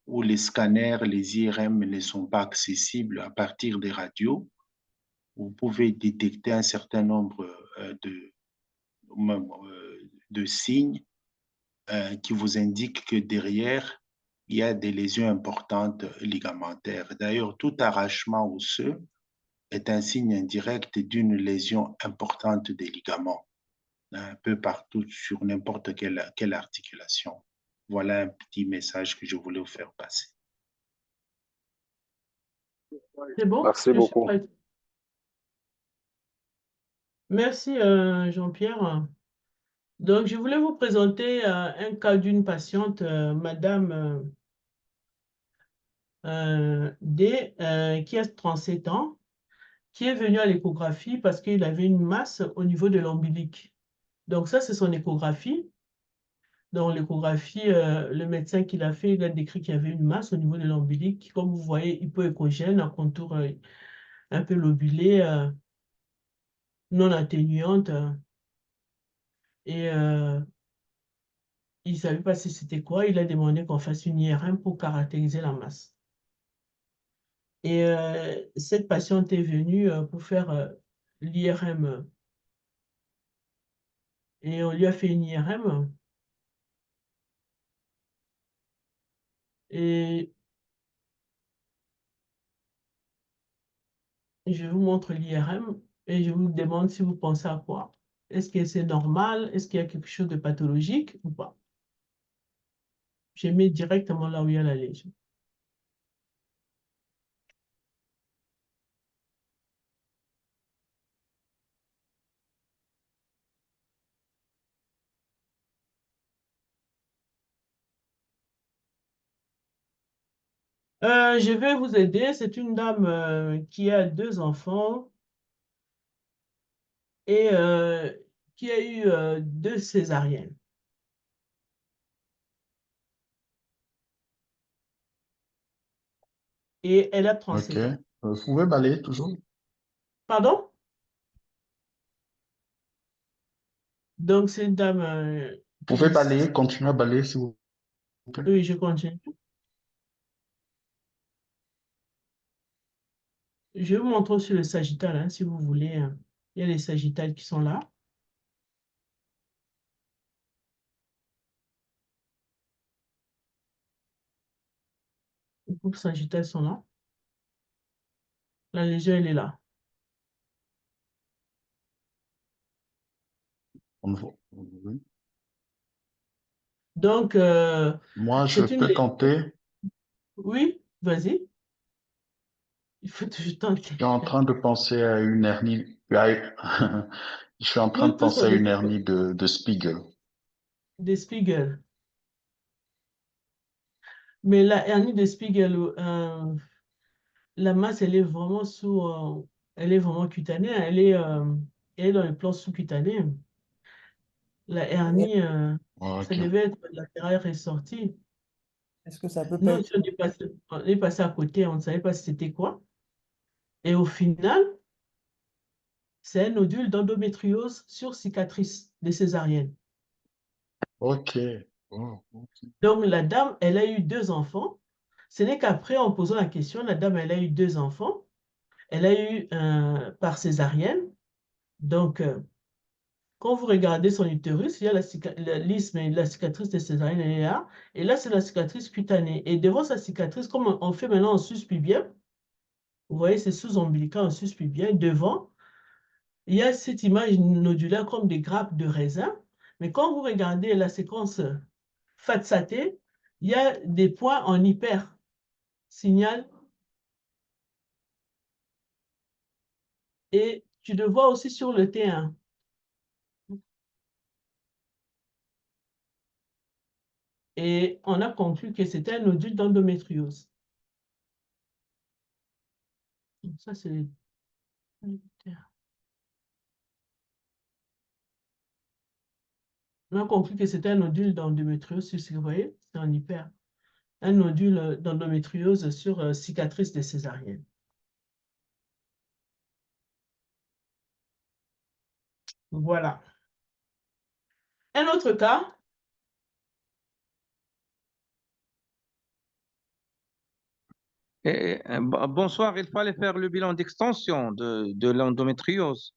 où les scanners, les IRM ne sont pas accessibles à partir des radios, vous pouvez détecter un certain nombre de signes qui vous indiquent que derrière, il y a des lésions importantes ligamentaires. D'ailleurs, tout arrachement osseux est un signe indirect d'une lésion importante des ligaments, un peu partout sur n'importe quelle articulation. Voilà un petit message que je voulais vous faire passer. C'est bon? Merci Je suis beaucoup. prête. Merci, Jean-Pierre. Donc, je voulais vous présenter un cas d'une patiente, Madame D, qui a 37 ans, qui est venu à l'échographie parce qu'il avait une masse au niveau de l'ombilic. Donc ça, c'est son échographie. Dans l'échographie, le médecin qui l'a fait, il a décrit qu'il y avait une masse au niveau de l'ombilic, comme vous voyez, hypoéchogène, à contour un peu lobulé, non atténuante. Et il ne savait pas si c'était quoi. Il a demandé qu'on fasse une IRM pour caractériser la masse. Et cette patiente est venue pour faire l'IRM. Et on lui a fait une IRM. Et je vous montre l'IRM et je vous demande si vous pensez à quoi. Est-ce que c'est normal? Est-ce qu'il y a quelque chose de pathologique ou pas? Je mets directement là où il y a la lésion. Je vais vous aider. C'est une dame qui a 2 enfants et qui a eu 2 césariennes. Et elle a 37 ans. Vous pouvez balayer toujours? Pardon? Donc, c'est une dame Vous pouvez balayer, continuer à balayer si vous plaît. Oui, je continue. Je vais vous montrer sur le sagittal, hein, si vous voulez. Il y a les sagittales qui sont là. Les groupes sagittales sont là. La lésion, elle est là. Oui. Donc, Moi, je c'est une... peux tenter. Oui, vas-y. Il faut toujours tenter. Je suis en train de penser à une hernie. Je suis en train Nous de tous, penser on à une est hernie de Spiegel. des Spiegel. Mais la hernie de Spiegel, la masse, elle est vraiment elle est vraiment cutanée. Elle est dans le plan sous-cutané. La hernie, ça Ok. devait être latéral ressorti. Est-ce que ça peut pas Nous, être... on est passé à côté, on ne savait pas c'était quoi. Et au final, c'est un nodule d'endométriose sur cicatrice de césarienne. Ok. Oh, ok. Donc, la dame, elle a eu 2 enfants. Ce n'est qu'après, en posant la question, la dame, elle a eu 2 enfants. Elle a eu par césarienne. Donc, quand vous regardez son utérus, il y a l'isthme et la cicatrice de césarienne, elle est là. Et là, c'est la cicatrice cutanée. Et devant sa cicatrice, comme on fait maintenant en sus-pubien, vous voyez, c'est sous-ombilical en sus-pubien. Devant, il y a cette image nodulaire comme des grappes de raisin. Mais quand vous regardez la séquence FATSAT, il y a des points en hyper signal. Et tu le vois aussi sur le T1. Et on a conclu que c'était un nodule d'endométriose. Donc ça, c'est... On a conclu que c'était un nodule d'endométriose, vous voyez, c'est en hyper. Un nodule d'endométriose sur cicatrice de césarienne. Voilà. Un autre cas. Bonsoir, il fallait faire le bilan d'extension de l'endométriose.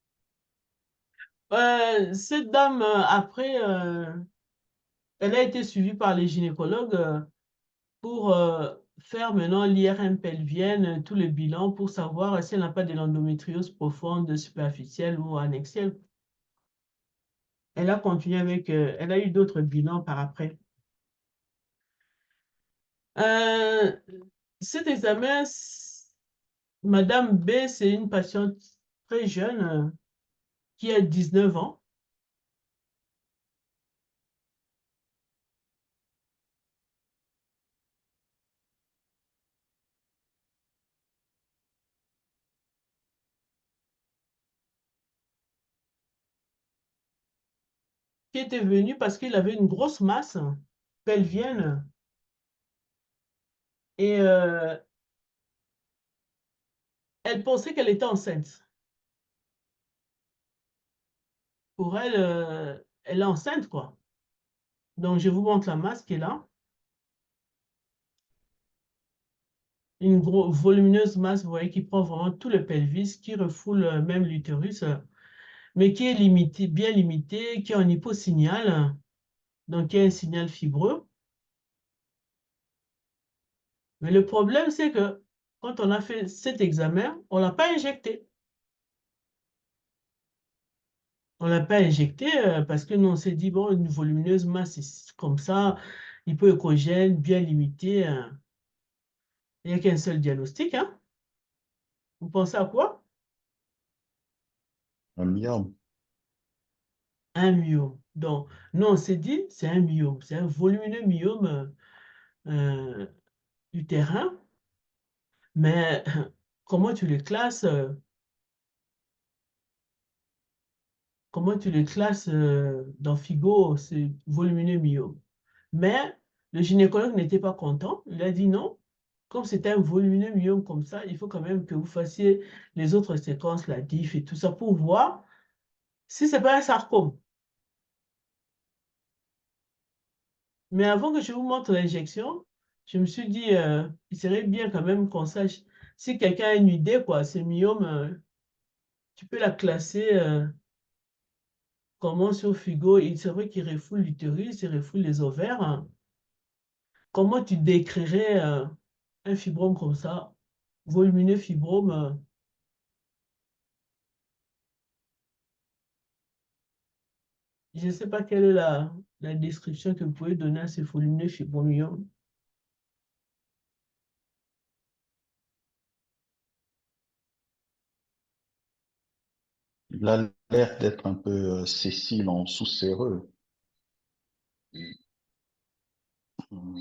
Cette dame, après, elle a été suivie par les gynécologues pour faire maintenant l'IRM pelvienne, tout le bilan pour savoir si elle n'a pas de l'endométriose profonde, superficielle ou annexielle. Elle a continué avec, elle a eu d'autres bilans par après. Cet examen, Madame B, c'est une patiente très jeune qui a 19 ans. qui était venu parce qu'il avait une grosse masse pelvienne et elle pensait qu'elle était enceinte. Pour elle, elle est enceinte, quoi. Donc, je vous montre la masse qui est là. Une volumineuse masse, vous voyez, qui prend vraiment tout le pelvis, qui refoule même l'utérus, mais qui est limité, bien limité, qui est en hyposignal, donc qui a un signal fibreux. Mais le problème, c'est que quand on a fait cet examen, on ne l'a pas injecté. On ne l'a pas injecté parce que nous, on s'est dit, bon, une volumineuse masse comme ça, hypoécogène, bien limitée, il n'y a qu'un seul diagnostic. Hein. Vous pensez à quoi? Un myome. Un myome. Donc, nous, on s'est dit, c'est un myome. C'est un volumineux myome utérin. Mais comment tu le classes? Comment tu le classes dans FIGO, c'est volumineux myome. Mais le gynécologue n'était pas content. Il a dit non, comme c'est un volumineux myome comme ça, il faut quand même que vous fassiez les autres séquences, la DIF et tout ça, pour voir si ce n'est pas un sarcome. Mais avant que je vous montre l'injection, je me suis dit, il serait bien quand même qu'on sache si quelqu'un a une idée, quoi, ce myome, tu peux la classer comment sur FIGO. C'est vrai qu'il refoule l'utérus, il refoule les ovaires. Hein. Comment tu décrirais un fibrome comme ça, volumineux fibrome je ne sais pas quelle est la description que vous pouvez donner à ce volumineux fibromiome. Il a l'air d'être un peu sessile en sous-séreux. On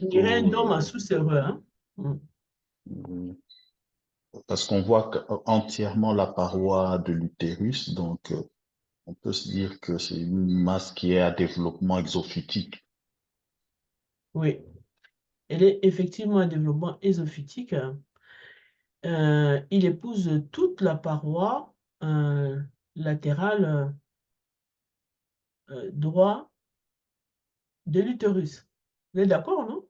dirait un dôme à Figo, sous-séreux. Hein? euh, parce qu'on voit entièrement la paroi de l'utérus, donc on peut se dire que c'est une masse qui est à développement exophytique. Oui, elle est effectivement un développement ésophytique. Il épouse toute la paroi latérale droit de l'utérus. Vous êtes d'accord, non?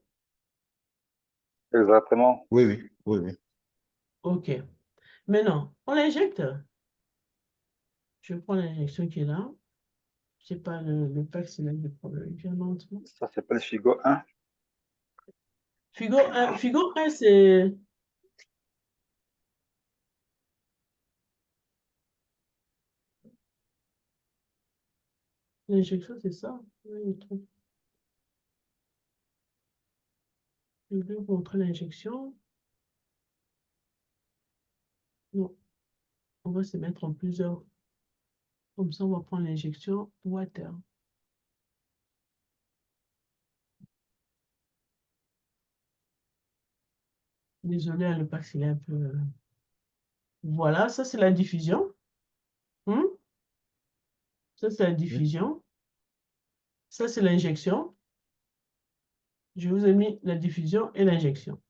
Exactement. Oui, oui, oui, oui. OK. Maintenant, on l'injecte. Je prends l'injection qui est là. Je sais pas, le pack, c'est là le problème. Viens lentement. Ça s'appelle FIGO 1. Figo 1, c'est... L'injection, c'est ça. Oui, je trouve. Je vais vous montrer l'injection. Non, on va se mettre en plusieurs. Comme ça, on va prendre l'injection water. Désolé, hein, le pack, il est un peu... Voilà, ça, c'est la diffusion. Hmm? Ça, c'est la Oui. diffusion. Ça, c'est l'injection. Je vous ai mis la diffusion et l'injection.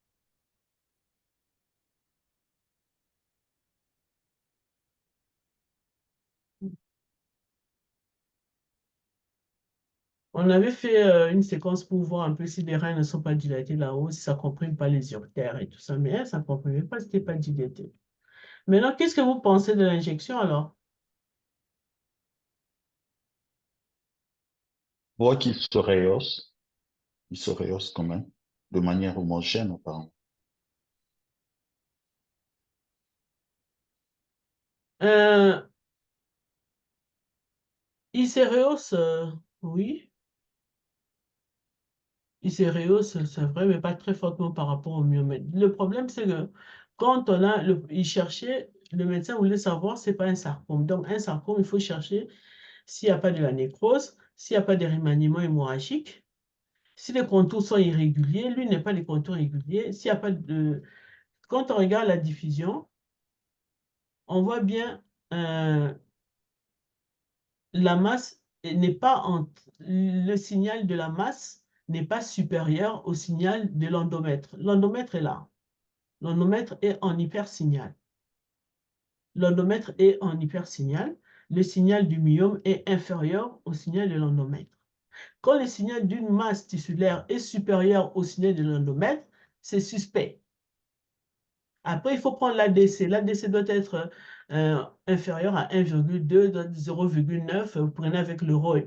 On avait fait une séquence pour voir un peu si les reins ne sont pas dilatés là-haut, si ça ne comprime pas les uretères et tout ça. Mais ça ne comprimait pas, ce n'était pas dilaté. Maintenant, qu'est-ce que vous pensez de l'injection alors? On voit il se rehausse quand même, de manière homogène, apparemment. Euh, il se rehausse, oui. Il se rehausse, c'est vrai, mais pas très fortement par rapport au myomètre. Le problème, c'est que quand on a, il cherchait, le médecin voulait savoir, c'est pas un sarcome. Donc, un sarcome, il faut chercher s'il n'y a pas de la nécrose, s'il n'y a pas de remaniement hémorragique, si les contours sont irréguliers, lui n'est pas les contours réguliers, s'il n'y a pas de... Quand on regarde la diffusion, on voit bien la masse n'est pas le signal de la masse n'est pas supérieur au signal de l'endomètre. L'endomètre est là. L'endomètre est en hypersignal. L'endomètre est en hypersignal. Le signal du myome est inférieur au signal de l'endomètre. Quand le signal d'une masse tissulaire est supérieur au signal de l'endomètre, c'est suspect. Après, il faut prendre l'ADC. L'ADC doit être inférieur à 1,2, 0,9. Vous prenez avec le ROI.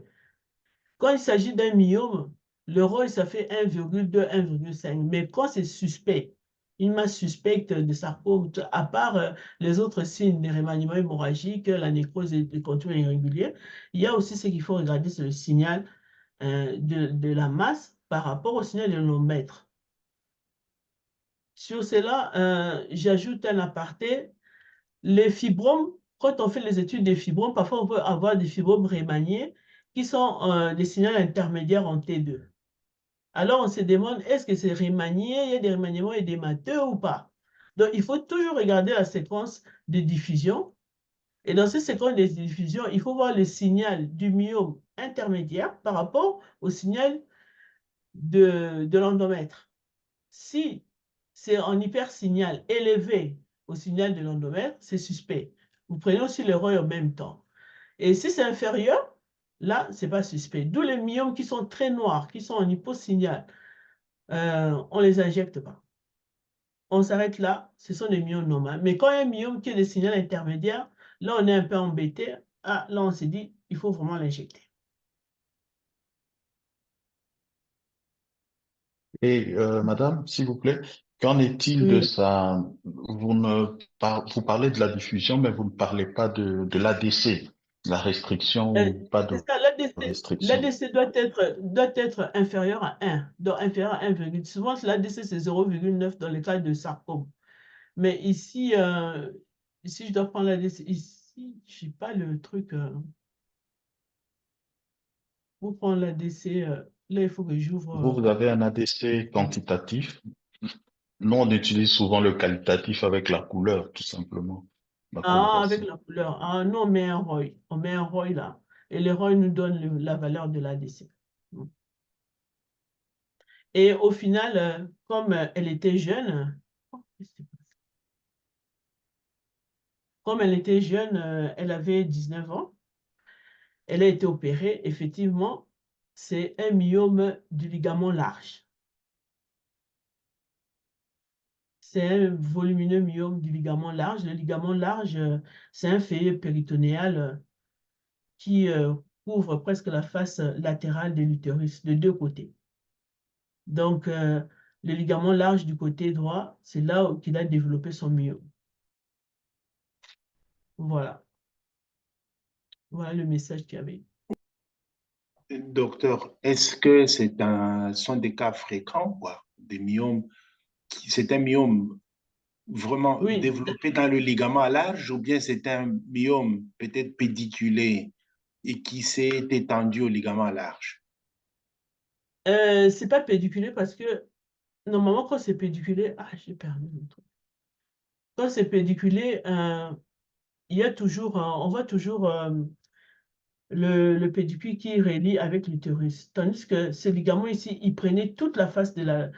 Quand il s'agit d'un myome, le ROI, ça fait 1,2, 1,5. Mais quand c'est suspect, une masse suspecte de sarcome, à part les autres signes de remaniement hémorragique, la nécrose et le contour irrégulier, il y a aussi ce qu'il faut regarder, c'est le signal de la masse par rapport au signal de l'endomètre. Sur cela, j'ajoute un aparté. Les fibromes, quand on fait les études des fibromes, parfois on peut avoir des fibromes rémaniés qui sont des signaux intermédiaires en T2. Alors on se demande, est-ce que c'est rémanié, il y a des remaniements édémateux ou pas? Donc il faut toujours regarder la séquence de diffusion. Et dans cette séquence de diffusion, il faut voir le signal du myome intermédiaire par rapport au signal de l'endomètre. Si c'est en hypersignal élevé au signal de l'endomètre, c'est suspect. Vous prenez aussi le ROI en même temps. Et si c'est inférieur, là, ce n'est pas suspect. D'où les myomes qui sont très noirs, qui sont en hyposignal. On ne les injecte pas. On s'arrête là, ce sont des myomes normaux. Mais quand il y a un myome qui est de signal intermédiaire, là, on est un peu embêté. Ah, là, on s'est dit, il faut vraiment l'injecter. Et madame, s'il vous plaît, qu'en est-il de Oui. ça? Vous parlez de la diffusion, mais vous ne parlez pas de l'ADC, la restriction ou pas de C'est ça, restriction. l'ADC doit être inférieur à 1, donc inférieur à 1, souvent l'ADC c'est 0,9 dans le cas de sarcome. Mais ici, ici je dois prendre l'ADC, ici, je n'ai pas le truc, pour prendre l'ADC, là il faut que j'ouvre. Vous avez un ADC quantitatif. Nous, on utilise souvent le qualitatif avec la couleur, tout simplement, la Ah, avec coloration. la couleur. Ah non, on met un ROI. On met un ROI là. Et le ROI nous donne la valeur de l'ADC. Et au final, comme elle était jeune, comme elle était jeune, elle avait 19 ans, elle a été opérée. Effectivement, c'est un myome du ligament large. C'est un volumineux myome du ligament large. Le ligament large, c'est un feuillet péritonéal qui couvre presque la face latérale de l'utérus, de deux côtés. Donc, le ligament large du côté droit, c'est là qu'il a développé son myome. Voilà. Voilà le message qu'il y avait. Docteur, est-ce que sont des cas fréquents, quoi, des myomes, c'est un myome vraiment Oui, développé dans le ligament large ou bien c'est un myome peut-être pédiculé et qui s'est étendu au ligament large? c'est pas pédiculé parce que normalement, quand c'est pédiculé, ah, j'ai perdu le truc. Quand c'est pédiculé, il y a toujours, on voit toujours le pédicule qui relie avec l'utérus. Tandis que ce ligament ici, il prenait toute la face de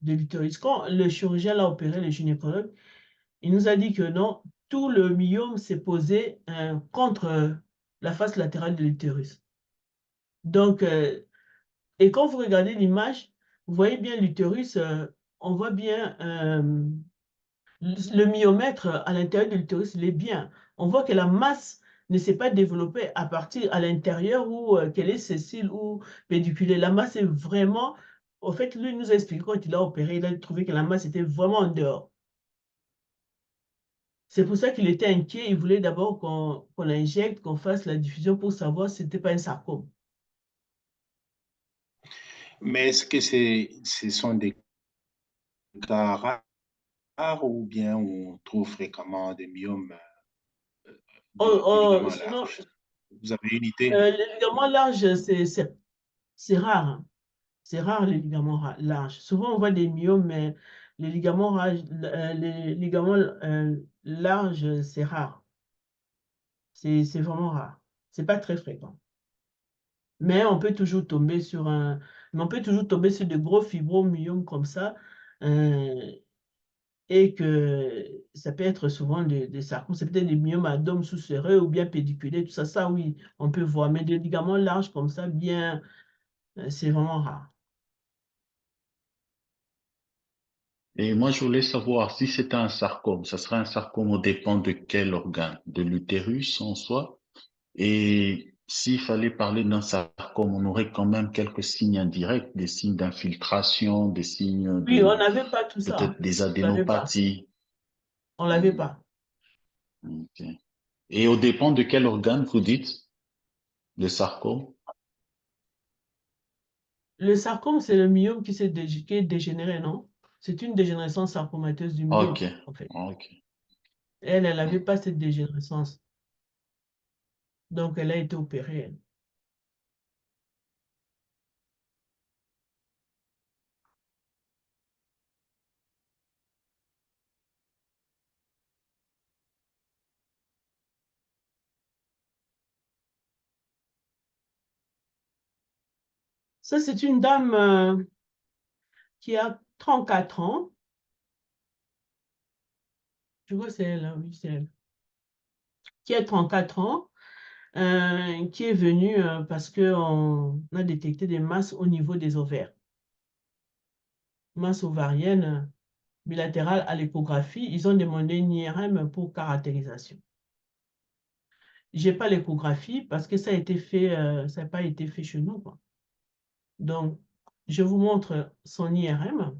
l'utérus. Quand le chirurgien l'a opéré, le gynécologue, il nous a dit que non, tout le myome s'est posé contre la face latérale de l'utérus. Donc, et quand vous regardez l'image, vous voyez bien l'utérus, on voit bien le myomètre à l'intérieur de l'utérus, il est bien. On voit que la masse ne s'est pas développée à partir à l'intérieur ou qu'elle est sessile ou pédiculée. La masse est vraiment, au fait, lui nous a expliqué quand il a opéré, il a trouvé que la masse était vraiment en dehors. C'est pour ça qu'il était inquiet. Il voulait d'abord qu'on l'injecte, qu'on fasse la diffusion pour savoir si ce n'était pas un sarcome. Mais est-ce que ce sont des cas rares ou bien on trouve fréquemment des myomes du ligament Sinon, large? Vous avez une idée? les ligaments larges, c'est rare. Hein. C'est rare les ligaments larges. Souvent, on voit des myomes, mais les ligaments larges, c'est rare. C'est vraiment rare. C'est pas très fréquent. Mais on peut toujours tomber sur de gros fibromyome comme ça, et que ça peut être souvent des sarcomes, c'est peut-être des myomes à dôme sous-séreux ou bien pédiculés, tout ça, ça oui, on peut voir. Mais des ligaments larges comme ça, bien, c'est vraiment rare. Et moi, je voulais savoir si c'était un sarcome. Ça serait un sarcome au dépend de quel organe? De l'utérus en soi? Et s'il fallait parler d'un sarcome, on aurait quand même quelques signes indirects, des signes d'infiltration, des signes Oui, on de n'avait pas tout ça, hein. peut-être des On l'avait pas. adénopathies. On l'avait pas. Ok. Et au dépend de quel organe vous dites le sarcome? Le sarcome, c'est le myome qui est dégénéré, non? C'est une dégénérescence sarcomateuse du myome, Ok, en fait. ok. Elle n'avait pas cette dégénérescence. Donc, elle a été opérée, elle. Ça, c'est une dame qui a 34 ans. Je vois, c'est elle, oui, c'est elle. Qui a 34 ans, qui est venue parce qu'on a détecté des masses au niveau des ovaires. Masses ovariennes bilatérales à l'échographie. Ils ont demandé une IRM pour caractérisation. Je n'ai pas l'échographie parce que ça a été fait, ça n'a pas été fait chez nous, quoi. Donc, je vous montre son IRM.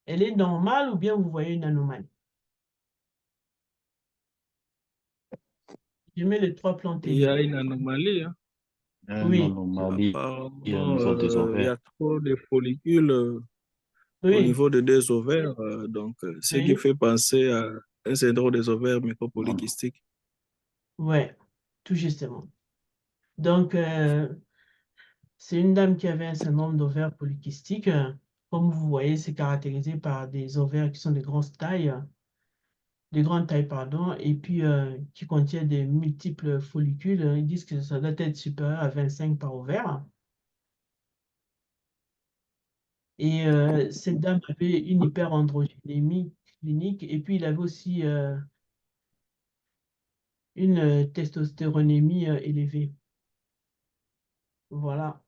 Elle est normale ou bien vous voyez une anomalie? Je mets les 3 plans Il y TV. a une anomalie, hein. Une Oui, anomalie au Apparemment, niveau des il y ovaires. a trop de follicules au oui, niveau des deux ovaires, ce qui oui, fait penser à un syndrome des ovaires Non, non. micropolykystiques. ouais, tout justement. Donc, c'est une dame qui avait un syndrome d'ovaire polykystique. Comme vous voyez, c'est caractérisé par des ovaires qui sont de grandes tailles, pardon, et puis qui contiennent des multiples follicules. Ils disent que ça doit être supérieur à 25 par ovaire. Et cette dame avait une hyperandrogénémie clinique, et puis il avait aussi une testostéronémie élevée. Voilà.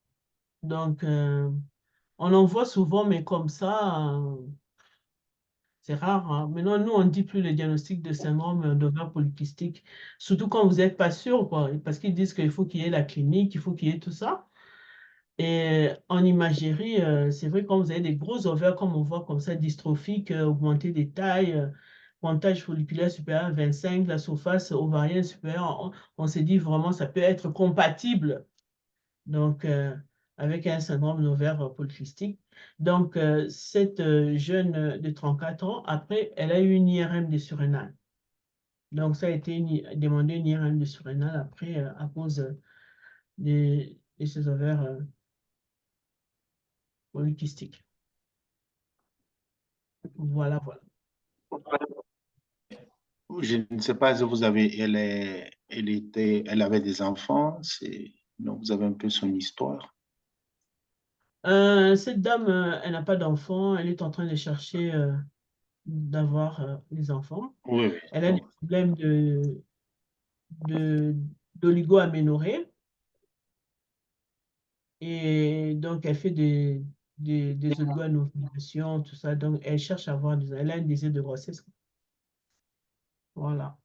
Donc, on en voit souvent, mais comme ça, c'est rare, hein. Maintenant, nous, on ne dit plus le diagnostic de syndrome d'ovaire polykystique, surtout quand vous n'êtes pas sûr, quoi, parce qu'ils disent qu'il faut qu'il y ait la clinique, il faut qu'il y ait tout ça. Et en imagerie, c'est vrai, quand vous avez des gros ovaires, comme on voit comme ça, dystrophiques, augmentés des tailles, pointage folliculaire supérieur à 25, la surface ovarienne supérieure, on s'est dit vraiment, ça peut être compatible. Donc, avec un syndrome d'ovaire polycystique. Donc, cette jeune de 34 ans, après, elle a eu une IRM des surrénales. Donc, ça a été demandé une IRM des surrénales après, à cause de ces ovaires polykystiques. Voilà, voilà. Je ne sais pas si vous avez, elle avait des enfants, non, vous avez un peu son histoire. Cette dame, elle n'a pas d'enfant, elle est en train de chercher d'avoir des enfants. Oui, oui. Elle a des problèmes d'oligo-aménorrhée. Et donc, elle fait des oligo-anovulations, tout ça. Donc, elle cherche à avoir elle a un désir de grossesse. Voilà.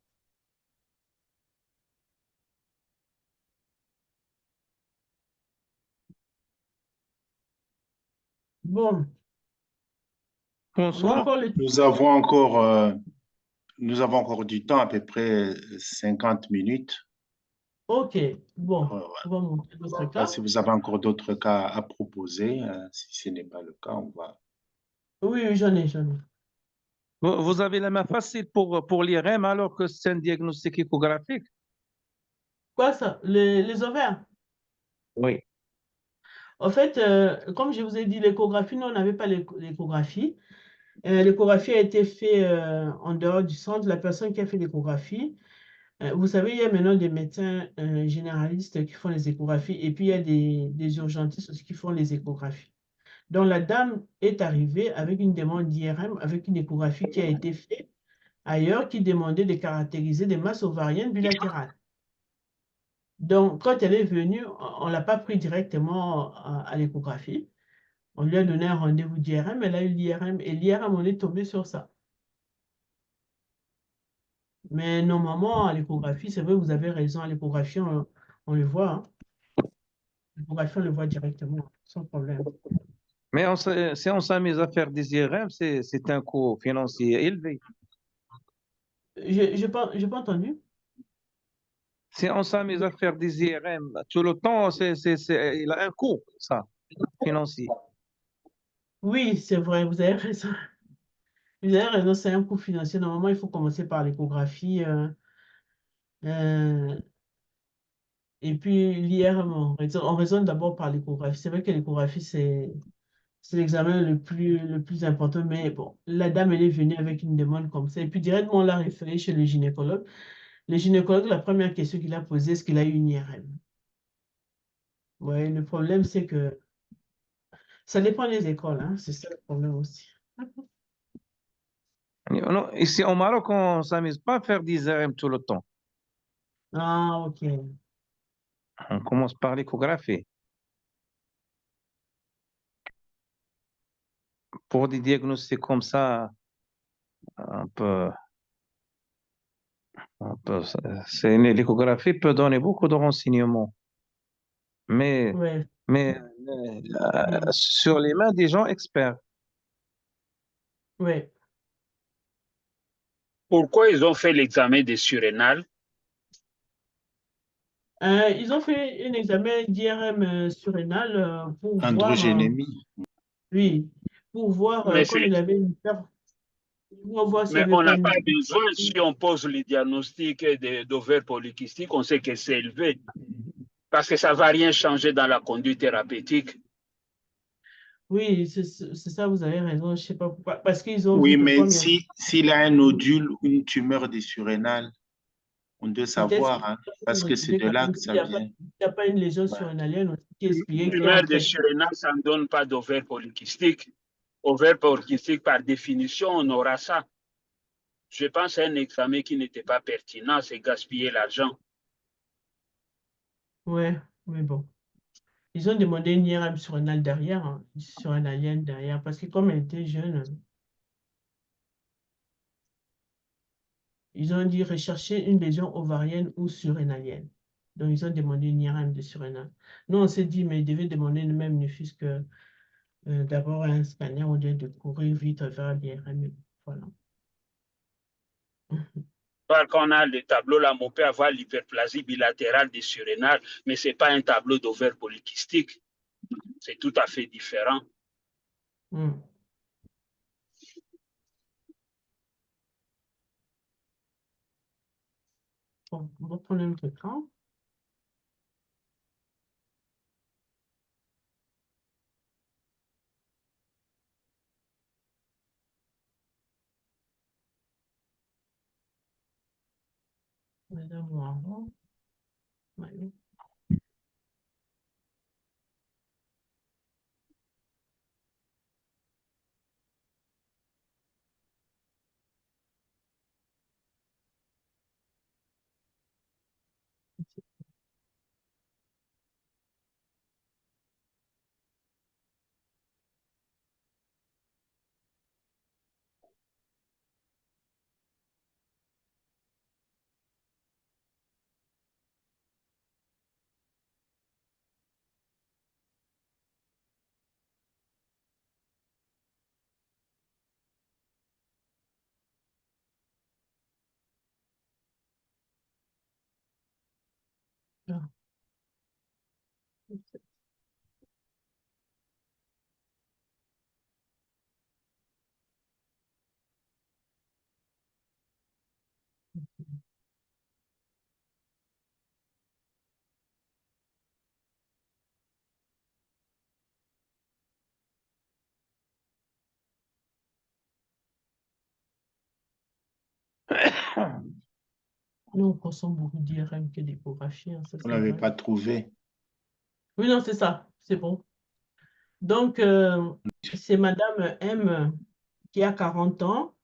Bon, on va Bonsoir. encore le... Nous avons encore du temps, à peu près 50 minutes. OK, bon, Voilà. on va montrer notre Là, cas. si vous avez encore d'autres cas à proposer, si ce n'est pas le cas, on va. Oui, oui, j'en ai. Vous avez la main facile pour l'IRM alors que c'est un diagnostic échographique? Quoi ça? Les ovaires? Oui. En fait, comme je vous ai dit, l'échographie, nous, on n'avait pas l'échographie. L'échographie a été faite en dehors du centre. La personne qui a fait l'échographie, vous savez, il y a maintenant des médecins généralistes qui font les échographies et puis il y a des urgentistes aussi qui font les échographies. Donc la dame est arrivée avec une demande d'IRM, avec une échographie qui a été faite ailleurs qui demandait de caractériser des masses ovariennes bilatérales. Donc, quand elle est venue, on ne l'a pas pris directement à l'échographie. On lui a donné un rendez-vous d'IRM, elle a eu l'IRM et l'IRM, on est tombé sur ça. Mais normalement, à l'échographie, c'est vrai, vous avez raison, à l'échographie, on le voit. Hein. L'échographie, on le voit directement, sans problème. Mais si on s'amuse à faire des IRM, c'est un coût financier élevé. Je n'ai pas entendu. Si on s'amuse à faire des IRM tout le temps, il a un coût, ça, financier. Oui, c'est vrai, vous avez raison. Vous avez raison, c'est un coût financier. Normalement, il faut commencer par l'échographie. Euh, et puis, l'IRM, on raisonne d'abord par l'échographie. C'est vrai que l'échographie, c'est l'examen le plus important. Mais bon, la dame, elle est venue avec une demande comme ça. Et puis, directement, on l'a référée chez le gynécologue. Le gynécologue, la première question qu'il a posée, est-ce qu'il a eu une IRM? Oui, le problème, c'est que ça dépend des écoles. Hein, c'est ça le problème aussi. Non, ici au Maroc, on ne s'amuse pas à faire des IRM tout le temps. Ah, OK. On commence par l'échographie. Pour des diagnostics comme ça, on peut, l'échographie peut donner beaucoup de renseignements, mais, Ouais. mais sur les mains des gens experts. Ouais. Pourquoi ils ont fait l'examen des surrénales? Ils ont fait un examen d'IRM surrénal pour voir, Androgénémie. oui, pour voir Mais, comme il avait une perte, pour voir s'il n'y mais avait on pas n'a pas une... besoin, si on pose le diagnostic d'ovaire polykystique, on sait que c'est élevé. Parce que ça ne va rien changer dans la conduite thérapeutique. Oui, c'est ça, vous avez raison, je ne sais pas pourquoi. Parce qu'ils ont Oui, vu que mais comme il y a s'il a un nodule ou une tumeur des surrénales, on doit peut-être savoir, hein, parce que c'est retrouvé de quand là même que s'il ça n'y a pas, vient. s'il y a pas une lésion surrénalienne aussi qui expliquait qu'il y a Tumeur en de fait... surrénal, ça ne donne pas d'ovaire polykystique. Ovaire polykystique, par définition, on aura ça. Je pense que c'est un examen qui n'était pas pertinent, c'est gaspiller l'argent. Ouais, mais bon. Ils ont demandé une IRM surrénale derrière, hein, surrénalienne derrière, parce que comme elle était jeune, ils ont dit rechercher une lésion ovarienne ou surrénalienne. Donc, ils ont demandé une IRM de surrénal. Nous, on s'est dit, mais ils devaient demander le même, ne fût-ce que d'abord un scanner au lieu de courir vite vers l'IRM. Voilà. Parce qu'on a le tableau là, on peut avoir l'hyperplasie bilatérale des surrénales, mais ce n'est pas un tableau d'ovaire polykystique. C'est tout à fait différent. Mm. Bon, on va prendre un autre écran. Madame Moirand. Ouais. Ah. Nous, on consomme beaucoup d'IRM que d'échographie, hein, ça Vous c'est n'avez vrai. pas trouvé. Oui, non, c'est ça, c'est bon. Donc, c'est Madame M qui a 40 ans,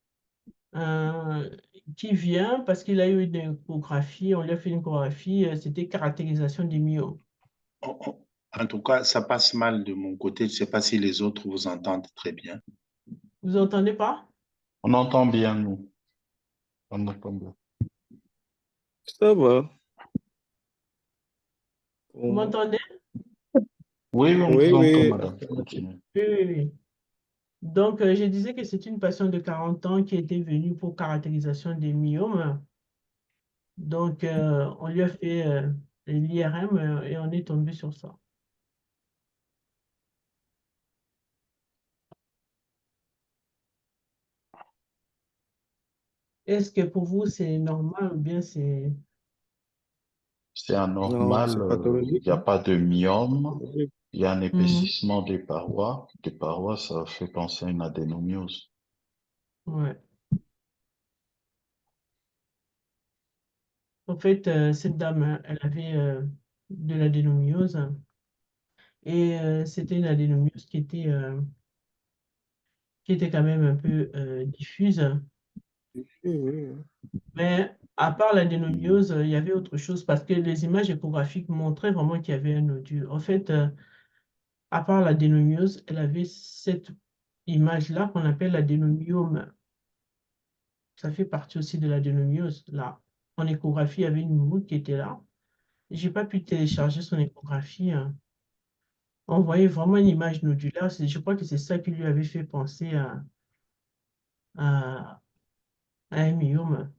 qui vient parce qu'il a eu une échographie, on lui a fait une échographie, c'était caractérisation des myomes. En tout cas, ça passe mal de mon côté. Je ne sais pas si les autres vous entendent très bien. Vous entendez pas? On entend bien, nous. On entend bien. Ça va. Vous m'entendez? Oui, on Oui, vous entend, oui. madame. Continuez. Oui, oui, oui. Donc, je disais que c'est une patiente de 40 ans qui était venue pour caractérisation des myomes. Donc, on lui a fait l'IRM et on est tombé sur ça. Est-ce que pour vous, c'est normal ou bien c'est... C'est Non, anormal. c'est Il pathologique, n'y a hein. pas de myome. Pathologique. Il y a un Mhm. épaississement des parois. Des parois, ça fait penser à une adénomiose. Ouais. En fait, cette dame, elle avait de l'adénomiose et c'était une adénomiose qui était quand même un peu diffuse. Oui, oui. Mais à part l'adénomiose, il y avait autre chose parce que les images échographiques montraient vraiment qu'il y avait un nodule. En fait, à part l'adénomiose, elle avait cette image-là qu'on appelle l'adénomiome. Ça fait partie aussi de l'adénomiose. Là, en échographie, il y avait une moumoute qui était là. J'ai pas pu télécharger son échographie, hein. On voyait vraiment une image nodulaire. Je crois que c'est ça qui lui avait fait penser à un myome.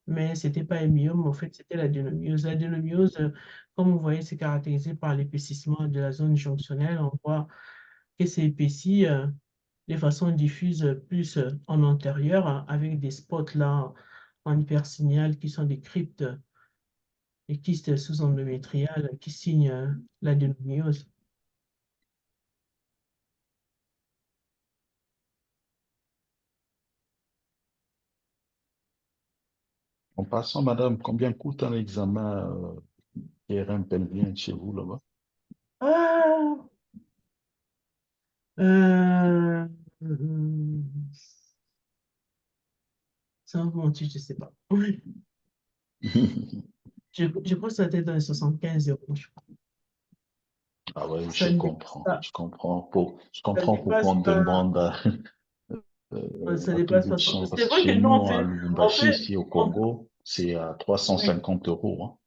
Mais ce n'était pas un myome, en fait, c'était l'adénomiose. L'adénomiose, comme vous voyez, c'est caractérisé par l'épaississement de la zone jonctionnelle. On voit que c'est épaissi de façon diffuse plus en antérieur, hein, avec des spots là en hypersignal qui sont des cryptes, des kystes sous-endométriales qui signent l'adénomiose. En passant, madame, combien coûte un examen IRM pelvien chez vous là-bas? Ah, euh, sans vous mentir, je ne sais pas. Je crois que ça était dans les 75 euros, je crois. Ah ouais, Ça je ne dépasse comprends. pas. Je Ça comprends pourquoi dépasse on pas. demande Ça dépasse pas. l'attribution. Parce C'est que vrai que chez nous, nous, à Lubumbashi, ici au on fait- Congo, c'est à oui, 350 euros. Hein.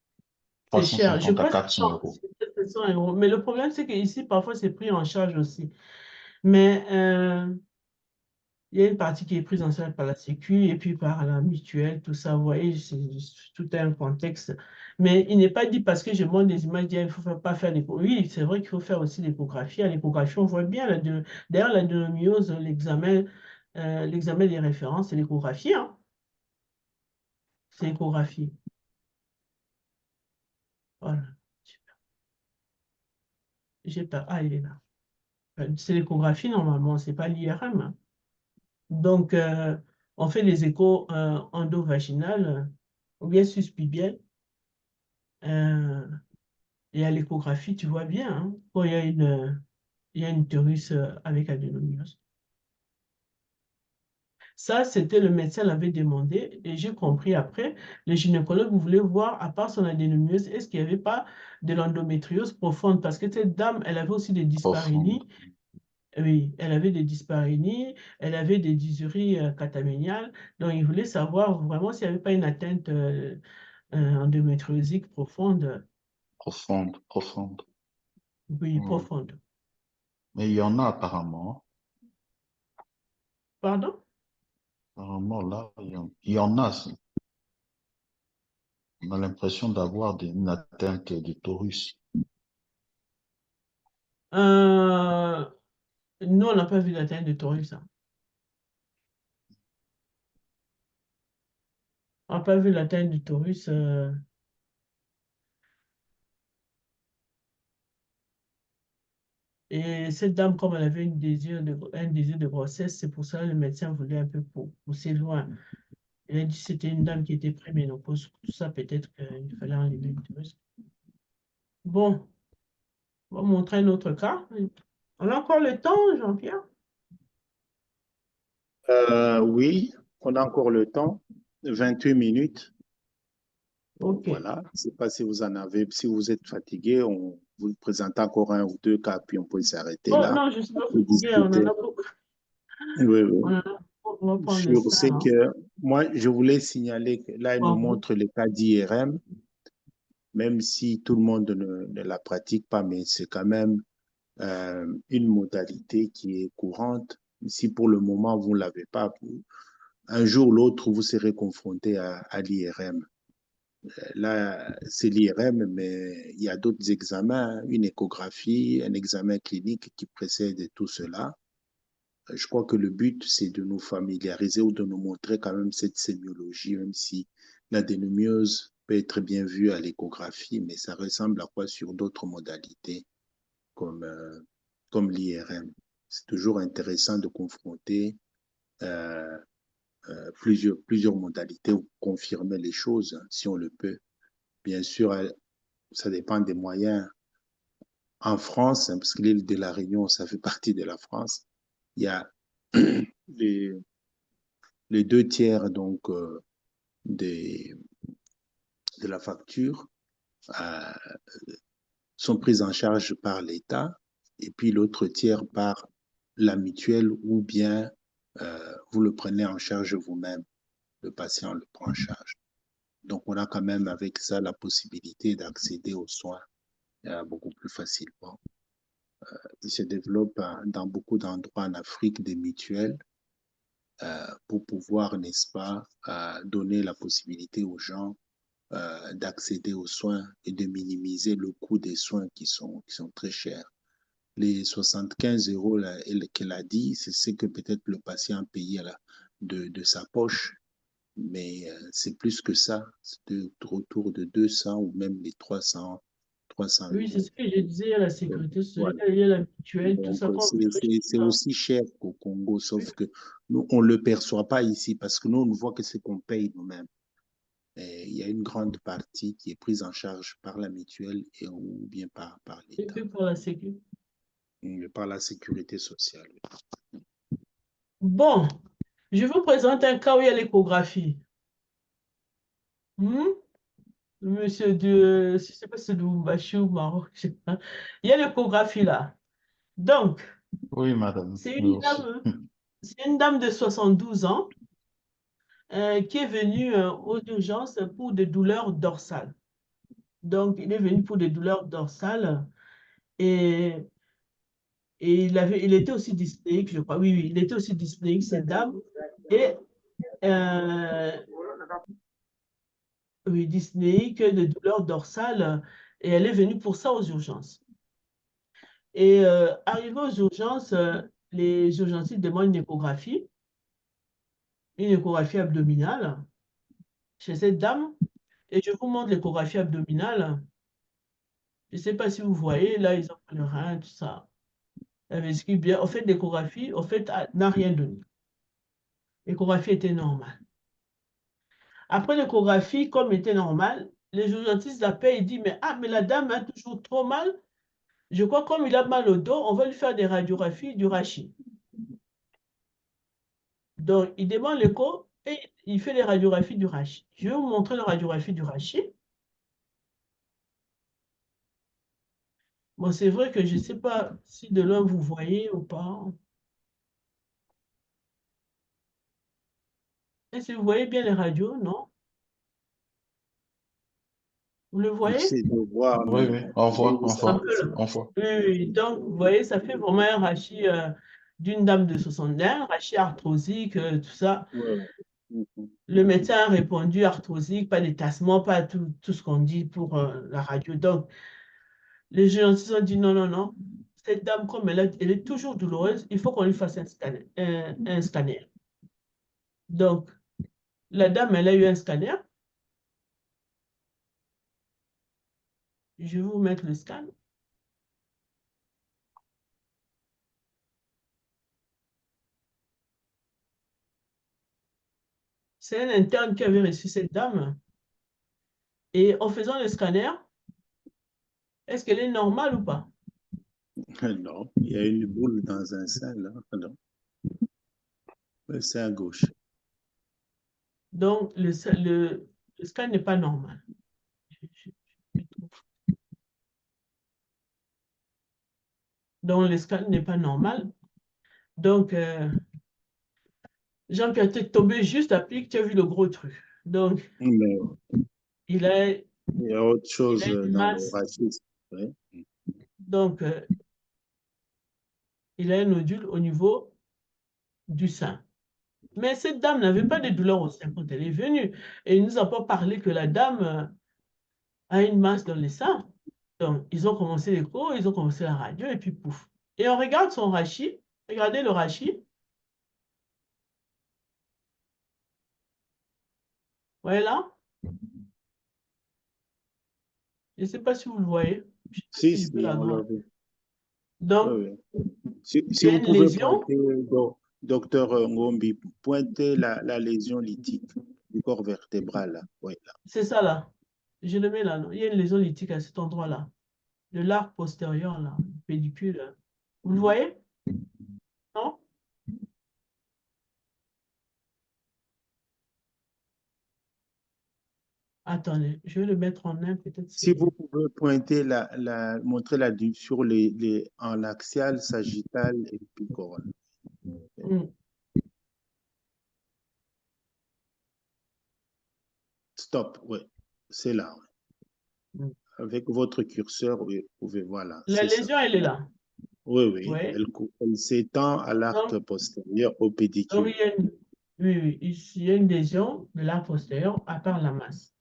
c'est cher. Je 350 à crois que 400 euros. c'est 700 euros. Mais le problème, c'est qu'ici, parfois, c'est pris en charge aussi. Mais il y a une partie qui est prise en charge par la Sécu et puis par la mutuelle, tout ça. Vous voyez, c'est tout un contexte. Mais il n'est pas dit parce que je montre des images, il ne faut pas faire l'échographie. Oui, c'est vrai qu'il faut faire aussi l'échographie. À l'échographie, on voit bien. D'ailleurs, la dénomiose, l'examen des références, c'est l'échographie, hein. C'est l'échographie. Voilà. J'ai pas. Ah, il est là. C'est l'échographie normalement, c'est pas l'IRM, hein. Donc, on fait les échos endovaginales ou bien suspubiennes. Et à l'échographie, tu vois bien, hein, quand il y a une utérus avec adénomiose. Ça, c'était le médecin l'avait demandé et j'ai compris après. Le gynécologue voulait voir, à part son adénomiose, est-ce qu'il n'y avait pas de l'endométriose profonde? Parce que cette dame, elle avait aussi des Profonde. dysparénies. Oui, elle avait des dysparénies, elle avait des dysuries cataméniales. Donc, il voulait savoir vraiment s'il n'y avait pas une atteinte endométriosique profonde. Profonde, profonde. Oui, Ouais. profonde. Mais il y en a apparemment. Pardon? Apparemment, là, il y en a. On a l'impression d'avoir une atteinte du torus. Euh, nous, on n'a pas vu l'atteinte de torus, hein. On n'a pas vu l'atteinte du torus. Et, Et cette dame, comme elle avait un désir de grossesse, c'est pour ça que le médecin voulait un peu pousser loin. Il a dit que c'était une dame qui était préménopause. Tout ça, peut-être qu'il fallait enlever l'utérus. Bon, on va montrer un autre cas. On a encore le temps, Jean-Pierre? Oui, on a encore le temps. 28 minutes. Bon, Ok. voilà. Je ne sais pas si vous en avez. Si vous êtes fatigué, on vous présente encore un ou deux cas, puis on peut s'arrêter Oh là. non, je ne suis pas Pour fatiguée, on en discuter. a beaucoup. Oui, oui. On va prendre le Sur ce sein. que moi, je voulais signaler que là, il nous montre les cas d'IRM, même si tout le monde ne la pratique pas, mais c'est quand même une modalité qui est courante. Si pour le moment, vous ne l'avez pas, un jour ou l'autre, vous serez confronté à l'IRM. Là, c'est l'IRM, mais il y a d'autres examens, une échographie, un examen clinique qui précède tout cela. Je crois que le but, c'est de nous familiariser ou de nous montrer quand même cette sémiologie, même si l'adénomiose peut être bien vue à l'échographie, mais ça ressemble à quoi sur d'autres modalités comme l'IRM. C'est toujours intéressant de confronter euh, plusieurs modalités ou confirmer les choses, hein, si on le peut. Bien sûr, ça dépend des moyens. En France, hein, parce que l'île de la Réunion, ça fait partie de la France, il y a les, les 2 tiers donc, de la facture euh, sont prises en charge par l'État et puis l'autre tiers par la mutuelle ou bien vous le prenez en charge vous-même, le patient le prend en charge. Donc on a quand même avec ça la possibilité d'accéder aux soins beaucoup plus facilement. Il se développe dans beaucoup d'endroits en Afrique des mutuelles pour pouvoir, n'est-ce pas, donner la possibilité aux gens d'accéder aux soins et de minimiser le coût des soins qui sont très chers. Les 75 € qu'elle a dit, c'est ce que peut-être le patient payait de sa poche, mais c'est plus que ça, c'est autour de 200 ou même les 300 Oui, c'est euros. ce que je disais, il y a la Donc, sécurité sociale, voilà. il y a la mutuelle, tout Donc, ça. c'est aussi cher qu'au Congo, sauf que nous, on ne le perçoit pas ici parce que nous, on ne voit que ce qu'on paye nous-mêmes. Et il y a une grande partie qui est prise en charge par la mutuelle et, ou bien par Et l'État, puis pour la sécurité. par la sécurité sociale. Bon, je vous présente un cas où il y a l'échographie. Monsieur de, je ne sais pas si c'est de Lubumbashi ou Maroc, je sais pas. Il y a l'échographie là. Donc, Oui, madame. c'est Nous une aussi. dame, c'est une dame de 72 ans qui est venue aux urgences pour des douleurs dorsales. Donc, il est venu pour des douleurs dorsales et, il était aussi dyspnéique, je crois. Oui, oui, il était aussi dyspnéique, cette dame. Et oui, dyspnéique, de douleurs dorsales. Et elle est venue pour ça aux urgences. Et arrivé aux urgences, les urgentistes demandent une échographie abdominale chez cette dame. Et je vous montre l'échographie abdominale. Je ne sais pas si vous voyez, là, ils ont pris le rein, tout ça. La vésicule bien. En fait, l'échographie, en fait, n'a rien donné. L'échographie était normale. Après l'échographie, comme était normale, les urgentistes l'appellent et disent, mais la dame a toujours trop mal. Je crois comme il a mal au dos, on va lui faire des radiographies du rachis. Donc, il demande l'écho et il fait les radiographies du rachis. Je vais vous montrer la radiographie du rachis. Bon, c'est vrai que je ne sais pas si de loin vous voyez ou pas. Est-ce que vous voyez bien les radios? Non? Vous le voyez? J'essaie de voir, Oui, mais oui. On oui, voit, oui, on ça Un voit, peu passe. là. on voit. Oui, oui. Donc, vous voyez, ça fait vraiment un rachis d'une dame de 61, un rachis arthrosique, tout ça. Ouais, ouais. Le médecin a répondu arthrosique, pas d'étassement, pas tout ce qu'on dit pour la radio. Donc, les géants ont dit non, non, non. Cette dame, comme elle est toujours douloureuse, il faut qu'on lui fasse un scanner. Donc, la dame, elle a eu un scanner. Je vais vous mettre le scan. C'est un interne qui avait reçu cette dame. Et en faisant le scanner, est-ce qu'elle est normale ou pas? Non, il y a une boule dans un sein, là. Non. Le sein gauche. Donc, le scan n'est pas normal. Donc, le scan n'est pas normal. Donc, Jean-Pierre, tu es tombé juste après que tu as vu le gros truc. Donc, Mais il a il y a autre chose une dans le masse. racisme. Oui. Donc, il a un nodule au niveau du sein. Mais cette dame n'avait pas de douleur au sein quand elle est venue. Et il ne nous a pas parlé que la dame a une masse dans les seins. Donc, ils ont commencé l'écho, ils ont commencé la radio, et puis pouf. Et on regarde son rachis. Regardez le rachis. Voilà. Je ne sais pas si vous le voyez. Si, Je peux si, la on l'a voir. vu. Donc, Oui, oui. Si il y a vous une pouvez lésion. pointer, docteur Ngombi, pointez la lésion lithique du corps vertébral. Là. Oui, là. C'est ça là. Je le mets là. Non. Il y a une lésion lithique à cet endroit-là. De l'arc postérieur, là. Le pédicule. Vous le voyez? Non? Attendez, je vais le mettre en un, peut-être. Si vous pouvez pointer montrer sur en axial, sagittal et puis couronne. Stop, oui. C'est là. Oui. Avec votre curseur, oui, vous pouvez, voilà. La lésion, elle est là. Oui, oui. Ouais. Elle s'étend à l'arc postérieur au pédicule. Donc, oui, ici, il y a une lésion de l'arc postérieur à part la masse.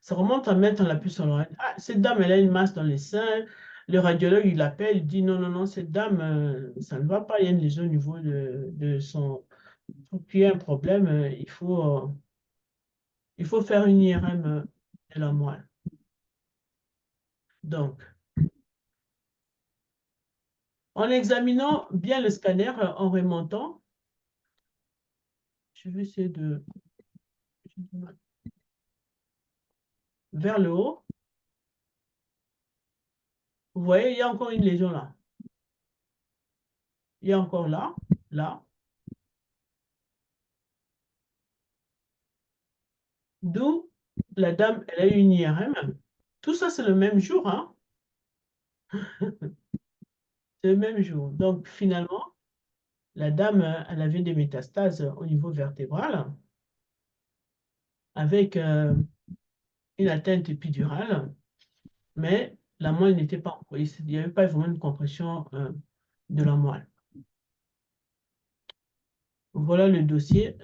Ça remonte à mettre la puce sur l'oreille. Ah, cette dame, elle a une masse dans les seins. Le radiologue, il l'appelle, il dit non, non, non, cette dame, ça ne va pas, il y a une lésion au niveau de son. Il y a un problème, il faut faire une IRM de la moelle. Donc, en examinant bien le scanner, en remontant, je vais essayer de vers le haut. Vous voyez, il y a encore une lésion là. Il y a encore là, là. D'où la dame, elle a eu une IRM. Tout ça, c'est le même jour, hein? C'est le même jour. Donc, finalement, la dame, elle avait des métastases au niveau vertébral avec une atteinte épidurale, mais la moelle n'était pas, il n'y avait pas vraiment une compression de la moelle. Voilà le dossier.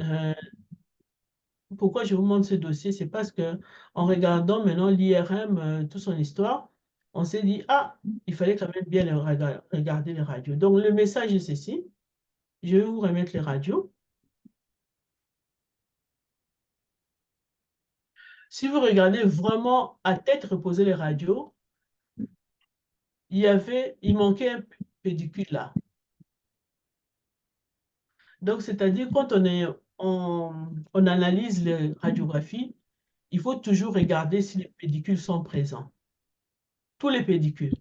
Pourquoi je vous montre ce dossier? C'est parce que en regardant maintenant l'IRM, toute son histoire, on s'est dit, ah, il fallait quand même bien regarder les radios. Donc, le message est ceci. Je vais vous remettre les radios. Si vous regardez vraiment à tête reposée les radios, il manquait un pédicule là. Donc, c'est-à-dire, quand on analyse les radiographies, il faut toujours regarder si les pédicules sont présents. Tous les pédicules.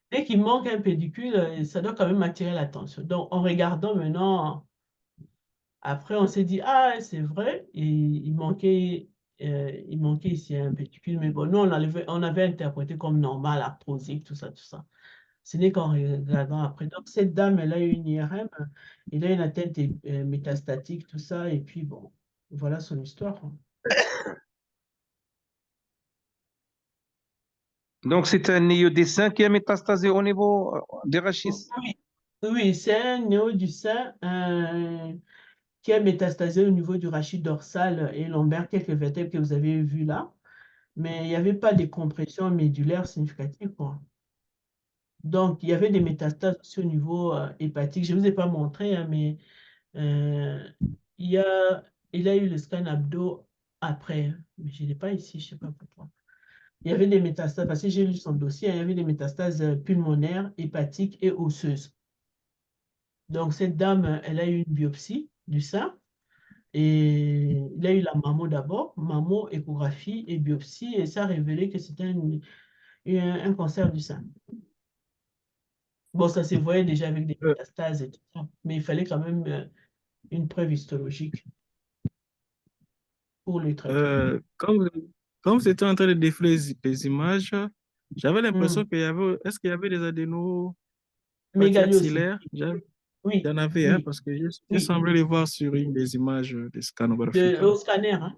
Dès qu'il manque un pédicule, ça doit quand même attirer l'attention. Donc, en regardant maintenant, après, on s'est dit, ah, c'est vrai, et il manquait ici un pédicule, mais bon, nous, on avait interprété comme normal, arthrosique, tout ça, tout ça. Ce n'est qu'en regardant après. Donc, cette dame, elle a eu une IRM, elle a une atteinte métastatique, tout ça, et puis bon, voilà son histoire. Donc, c'est un néo-dessin qui a métastasé au niveau des rachis. Oui, c'est un néo du sein qui a métastasé au niveau du rachis dorsal et lombaire, quelques vertèbres que vous avez vues là, mais il n'y avait pas de compression médulaire significative, quoi. Donc, il y avait des métastases aussi au niveau hépatique. Je ne vous ai pas montré, hein, mais il a eu le scan abdo après, mais je ne l'ai pas ici, je ne sais pas pourquoi. Il y avait des métastases, parce que j'ai lu son dossier, il y avait des métastases pulmonaires, hépatiques et osseuses. Donc, cette dame, elle a eu une biopsie du sein Et il a eu la mammo d'abord, mammo, échographie et biopsie, et ça a révélé que c'était un cancer du sein. Bon, ça se voyait déjà avec des métastases et tout ça, mais il fallait quand même une preuve histologique pour le traitement. Quand vous étiez en train de défiler les images, j'avais l'impression Hmm. qu'il y avait, est-ce qu'il y avait des adénopathies Mégalie aussi. axillaires? Il Oui, y en avait, hein, oui, parce que j'ai oui. semblé les voir sur une des images de scanographiques. Au scanner, hein?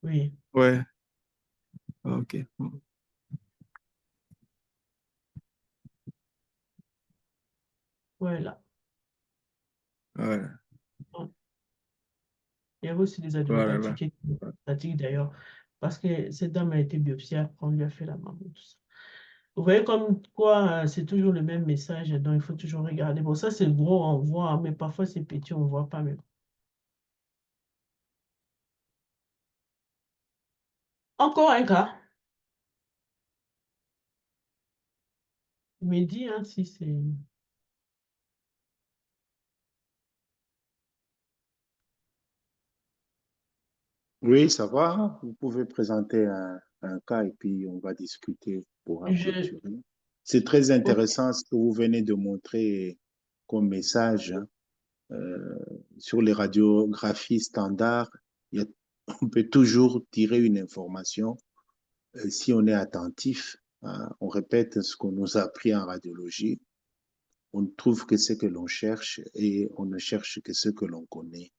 Oui. Ouais, ok. Voilà. Ouais, Il y avait aussi des voilà, adénopathies là. qui étaient statiques d'ailleurs, parce que cette dame a été biopsiée après on lui a fait la maman, tout ça. Vous voyez comme quoi c'est toujours le même message, donc il faut toujours regarder. Bon, ça c'est gros, on voit, mais parfois c'est petit, on ne voit pas même. Encore un cas. Il me dit hein, si c'est... Oui, ça va. Vous pouvez présenter un cas et puis on va discuter pour Je... clôturer. C'est très Ok. intéressant ce que vous venez de montrer comme message, hein. Sur les radiographies standards, il y a- on peut toujours tirer une information si on est attentif, hein. On répète ce qu'on nous a appris en radiologie. On trouve que ce que l'on cherche et on ne cherche que ce que l'on connaît.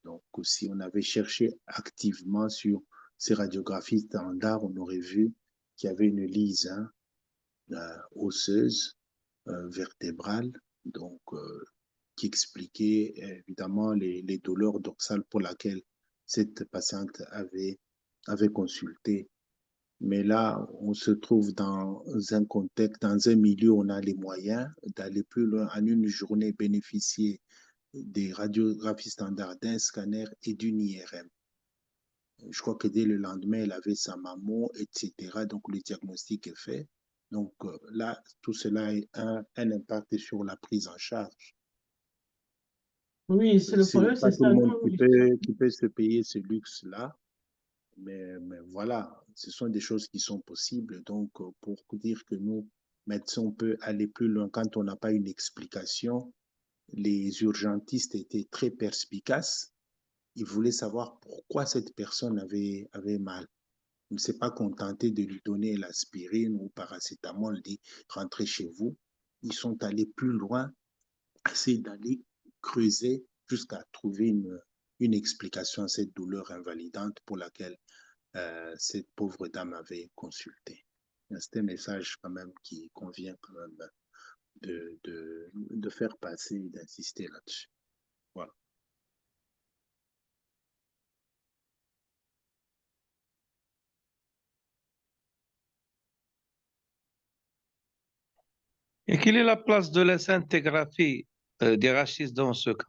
Donc, si on avait cherché activement sur ces radiographies standards, on aurait vu qu'il y avait une lise, hein, osseuse, vertébrale, donc qui expliquait évidemment les douleurs dorsales pour lesquelles cette patiente avait consulté. Mais là, on se trouve dans un contexte, dans un milieu où on a les moyens d'aller plus loin en une journée, bénéficier des radiographies standards, d'un scanner et d'une IRM. Je crois que dès le lendemain, elle avait sa mammo, etc. Donc, le diagnostic est fait. Donc, là, tout cela a un impact sur la prise en charge. Oui, c'est le C'est problème, pas c'est tout ça. le monde Non, oui. qui peut se payer ce luxe-là, mais voilà, ce sont des choses qui sont possibles. Donc, pour dire que nous, médecins, on peut aller plus loin quand on n'a pas une explication, les urgentistes étaient très perspicaces. Ils voulaient savoir pourquoi cette personne avait mal. On ne s'est pas contenté de lui donner l'aspirine ou paracétamol, dit rentrez chez vous. Ils sont allés plus loin, essayer d'aller creuser jusqu'à trouver une explication à cette douleur invalidante pour laquelle cette pauvre dame avait consulté. C'est un message quand même qui convient quand même de faire passer, d'insister là-dessus. Voilà. Et quelle est la place de la scintigraphie des rachis dans ce cas?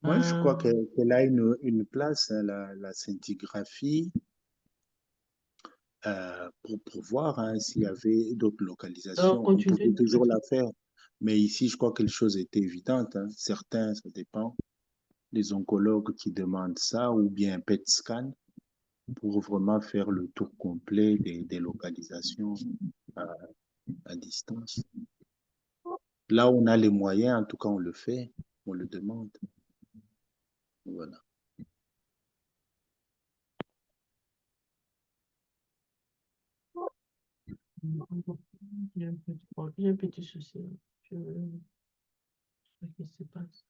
Moi, je crois Euh, qu'elle a une place, hein, la scintigraphie, pour voir hein, s'il y avait d'autres donc, localisations. On pouvait continuez. toujours la faire. Mais ici, je crois que les choses étaient évidentes, hein. Certains, ça dépend, les oncologues qui demandent ça, ou bien un PET scan, pour vraiment faire le tour complet des localisations à, à distance. Là où on a les moyens, en tout cas, on le fait, on le demande. Voilà. J'ai un petit souci. Je sais pas ce qui se passe.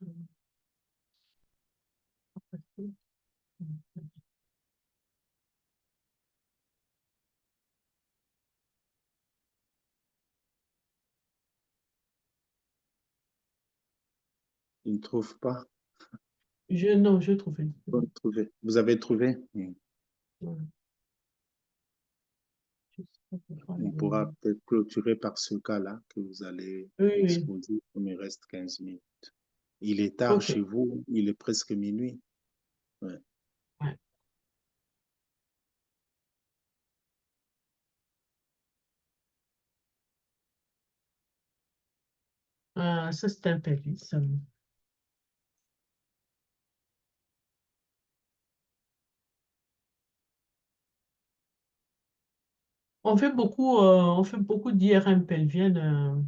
Ils ne trouvent pas. Non, je trouvais. Vous avez trouvé? Voilà. Je sais pas pourquoi On pourra peut-être clôturer par ce cas-là que vous allez Oui, oui. exposer, comme il reste 15 minutes. Il est tard Ok. chez vous, il est presque minuit. Ouais. Ouais. Ça, c'est un pelvis. On fait beaucoup d'IRM pelvienne.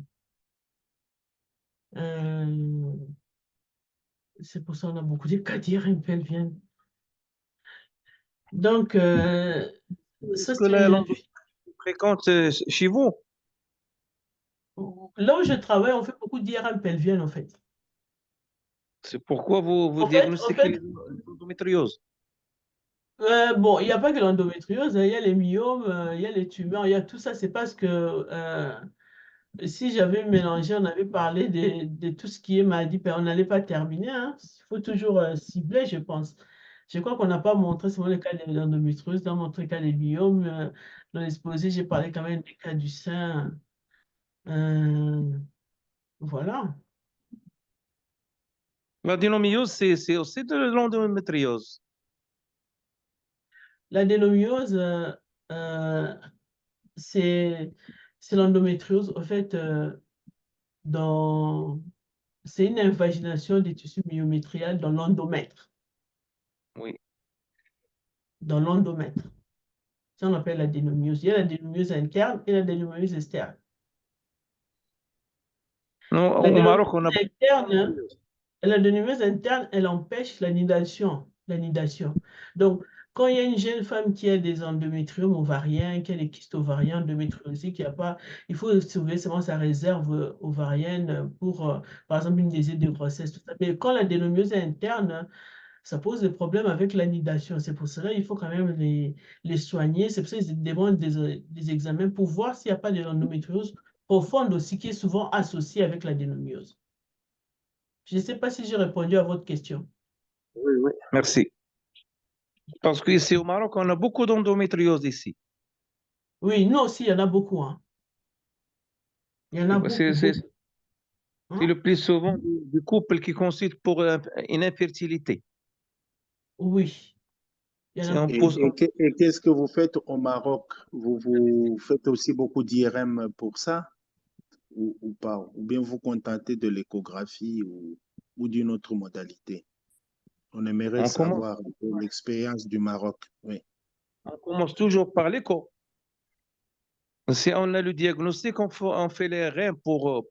C'est pour ça qu'on a beaucoup de cas d'IRM pelvienne. Donc, Est-ce ça, que c'est une jeune l'endométriose fille. est fréquente chez vous? Là où je travaille, on fait beaucoup d'IRM pelvienne, en fait. C'est pourquoi vous En diagnostiquez fait, l'endométriose. bon, il n'y a pas que l'endométriose, hein, il y a les myomes, il y a les tumeurs, il y a tout ça. C'est parce que si j'avais mélangé, on avait parlé de tout ce qui est maladie, on n'allait pas terminer. Hein. Il faut toujours cibler, je pense. Je crois qu'on n'a pas montré seulement le cas de l'endométriose, dans mon cas des biomes. Dans l'exposé, j'ai parlé quand même des cas du sein. Voilà. L'adénomyose, c'est aussi de l'endométriose. L'adénomiose, c'est l'endométriose. En fait, c'est une invagination des tissus myométriales dans l'endomètre. Oui. Dans l'endomètre. Ça, on appelle l'adénomiose. Il y a l'adénomiose interne et l'adénomiose externe. Non, au Maroc, on a beaucoup L'adénomiose l'adénomyose interne, elle empêche la nidation. Donc, quand il y a une jeune femme qui a des endométriomes ovariens, qui a des kystes ovariens endométriosiques, il faut surveiller seulement sa réserve ovarienne pour, par exemple, une désir de grossesse, tout ça. Mais quand l'adénomiose est interne, ça pose des problèmes avec la nidation. C'est pour cela qu'il faut quand même les soigner. C'est pour ça qu'ils demandent des examens pour voir s'il n'y a pas de l'endométriose profonde aussi, qui est souvent associée avec l'adénomiose. Je ne sais pas si j'ai répondu à votre question. Oui, oui. Merci. Parce qu'ici au Maroc, on a beaucoup d'endométriose ici. Oui, nous aussi, il y en a beaucoup. Hein. Il y en a beaucoup. C'est Hein? le plus souvent du couple qui consulte pour une infertilité. Oui. Il y en a Et, beaucoup. et qu'est-ce que vous faites au Maroc? Vous faites aussi beaucoup d'IRM pour ça ou pas? Ou bien vous contentez de l'échographie ou d'une autre modalité? On aimerait On commence, savoir un peu l'expérience du Maroc. Oui. on commence toujours par l'écho. Si on a le diagnostic, on fait les reins pour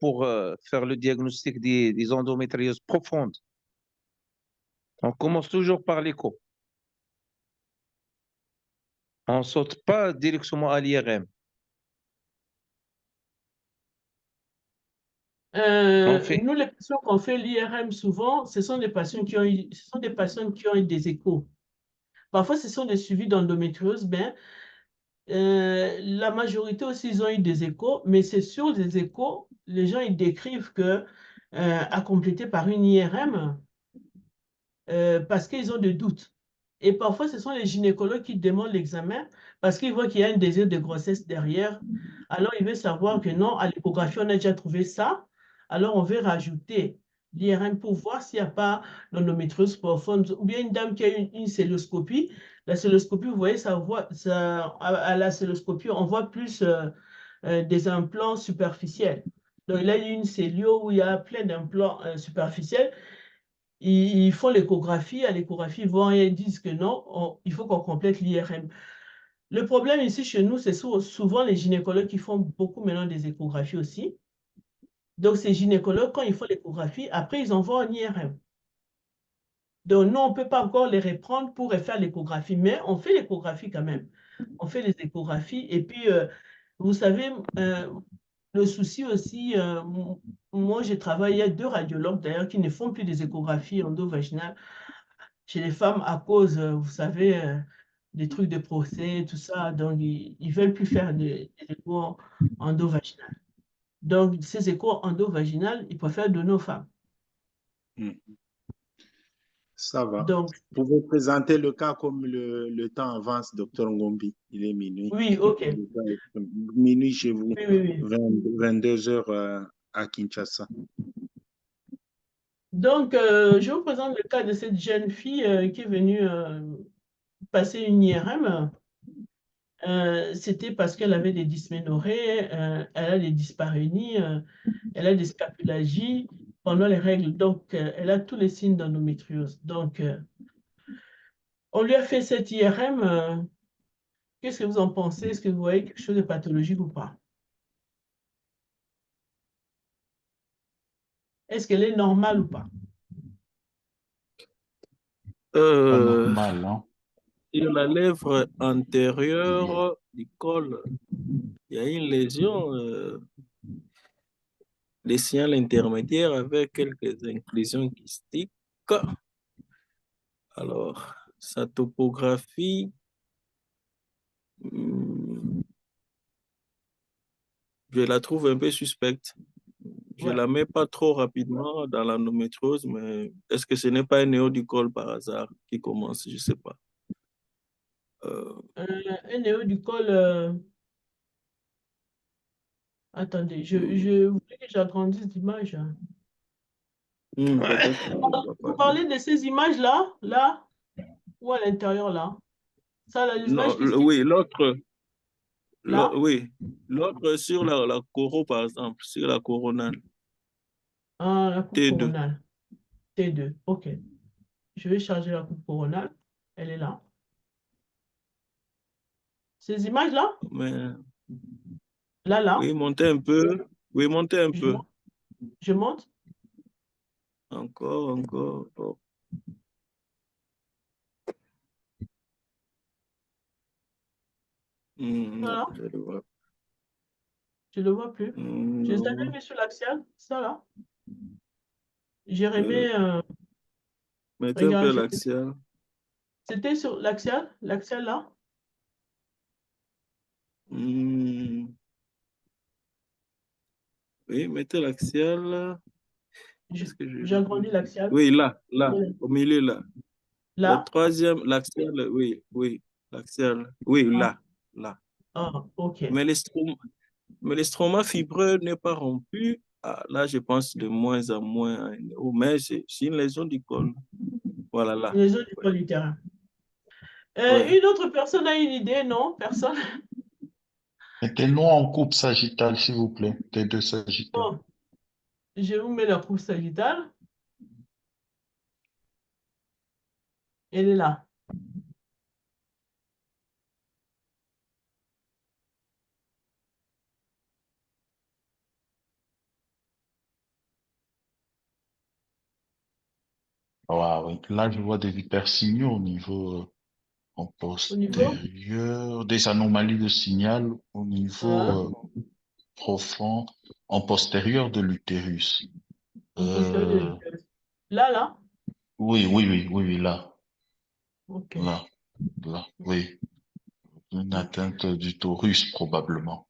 faire le diagnostic des endométrioses profondes. On commence toujours par l'écho. On ne saute pas directement à l'IRM. Nous, les patients qu'on fait l'IRM souvent, ce sont des patients qui ont eu, ce sont des personnes qui ont eu des échos. Parfois, ce sont des suivis d'endométriose, ben, la majorité aussi, ils ont eu des échos, mais c'est sur les échos, les gens, ils décrivent que, à compléter par une IRM, parce qu'ils ont des doutes. Et parfois, ce sont les gynécologues qui demandent l'examen parce qu'ils voient qu'il y a un désir de grossesse derrière. Alors, ils veulent savoir que non, à l'échographie, on a déjà trouvé ça. Alors, on veut rajouter l'IRM pour voir s'il n'y a pas d'endométriose profonde. Ou bien une dame qui a une celluloscopie. La celluloscopie, vous voyez, à la celluloscopie, on voit plus des implants superficiels. Donc, là, il y a une cellule où il y a plein d'implants superficiels. Ils font l'échographie. À l'échographie, ils vont et ils disent que non, il faut qu'on complète l'IRM. Le problème ici chez nous, c'est souvent les gynécologues qui font beaucoup maintenant des échographies aussi. Donc, ces gynécologues, quand ils font l'échographie, après, ils envoient un IRM. Donc, nous, on ne peut pas encore les reprendre pour refaire l'échographie, mais on fait l'échographie quand même. On fait les échographies. Et puis, vous savez, le souci aussi, moi, je travaille, il y a 2 radiologues d'ailleurs qui ne font plus des échographies endovaginales chez les femmes à cause, vous savez, des trucs de procès, tout ça. Donc, ils ne veulent plus faire des échos endovaginales. Donc, ces échos endovaginales, ils préfèrent donner aux femmes. Ça va. Donc, vous pouvez présenter le cas comme le temps avance, docteur Ngombi. Il est minuit. oui, OK. Minuit chez vous, Oui. 22 heures à Kinshasa. Donc, je vous présente le cas de cette jeune fille qui est venue passer une IRM. c'était parce qu'elle avait des dysménorrhées, elle a des dyspareunies, elle a des scapulagies pendant les règles. Donc, elle a tous les signes d'endométriose. Donc, on lui a fait cette IRM. Qu'est-ce que vous en pensez? Est-ce que vous voyez quelque chose de pathologique ou pas? Est-ce qu'elle est normale ou pas? Pas Euh, normal, hein? sur la lèvre antérieure du col, il y a une lésion, des signaux intermédiaires avec quelques inclusions kystiques. Alors, sa topographie, je la trouve un peu suspecte. Je Ouais. la mets pas trop rapidement dans l'endométriose, mais est-ce que ce n'est pas un néo du col par hasard qui commence? Je sais pas. Un néo du col. Attendez, je voulais que j'agrandisse l'image. Peut-être. Vous parlez de ces images-là, là, ou à l'intérieur, là? Ça, là, les images Non, qui oui, l'autre, là? oui, l'autre sur la coro, par exemple, sur la coronale, Ah, la coupe T2. coronale. T2, ok. Je vais charger la coupe coronale. Elle est là. Ces images-là? Mais, Là, là. oui, montez un peu. Oui, montez un peu. Je monte. Encore. Oh. Voilà. Je le vois. Je ne le vois plus. Je les avais mis sur l'axial. Ça, là. J'ai remis... Mettez un peu regarde, l'axial. c'était sur l'axial? L'axial, là? Oui, mettez l'axial. J'ai agrandi l'axial. Oui, là, au milieu, là. Là? Le troisième, l'axial, oui, l'axial. Oui, là. Ah, ok. Mais l'estroma fibreux n'est pas rompu. Ah, là, je pense de moins en moins. Mais c'est une lésion du col. Voilà, là. Une lésion du col utérin. Ouais. Une autre personne a une idée, non? Personne? Mettez-nous en coupe sagittale, s'il vous plaît. T2 sagittale. Bon, je vous mets la coupe sagittale. Elle est là. Ah oui. Là, je vois des hypersignaux au niveau en postérieur, des anomalies de signal au niveau profond, en postérieur de l'utérus. En postérieur de l'utérus. Là? Oui, là. Ok. Là, oui. Une atteinte du taurus, probablement.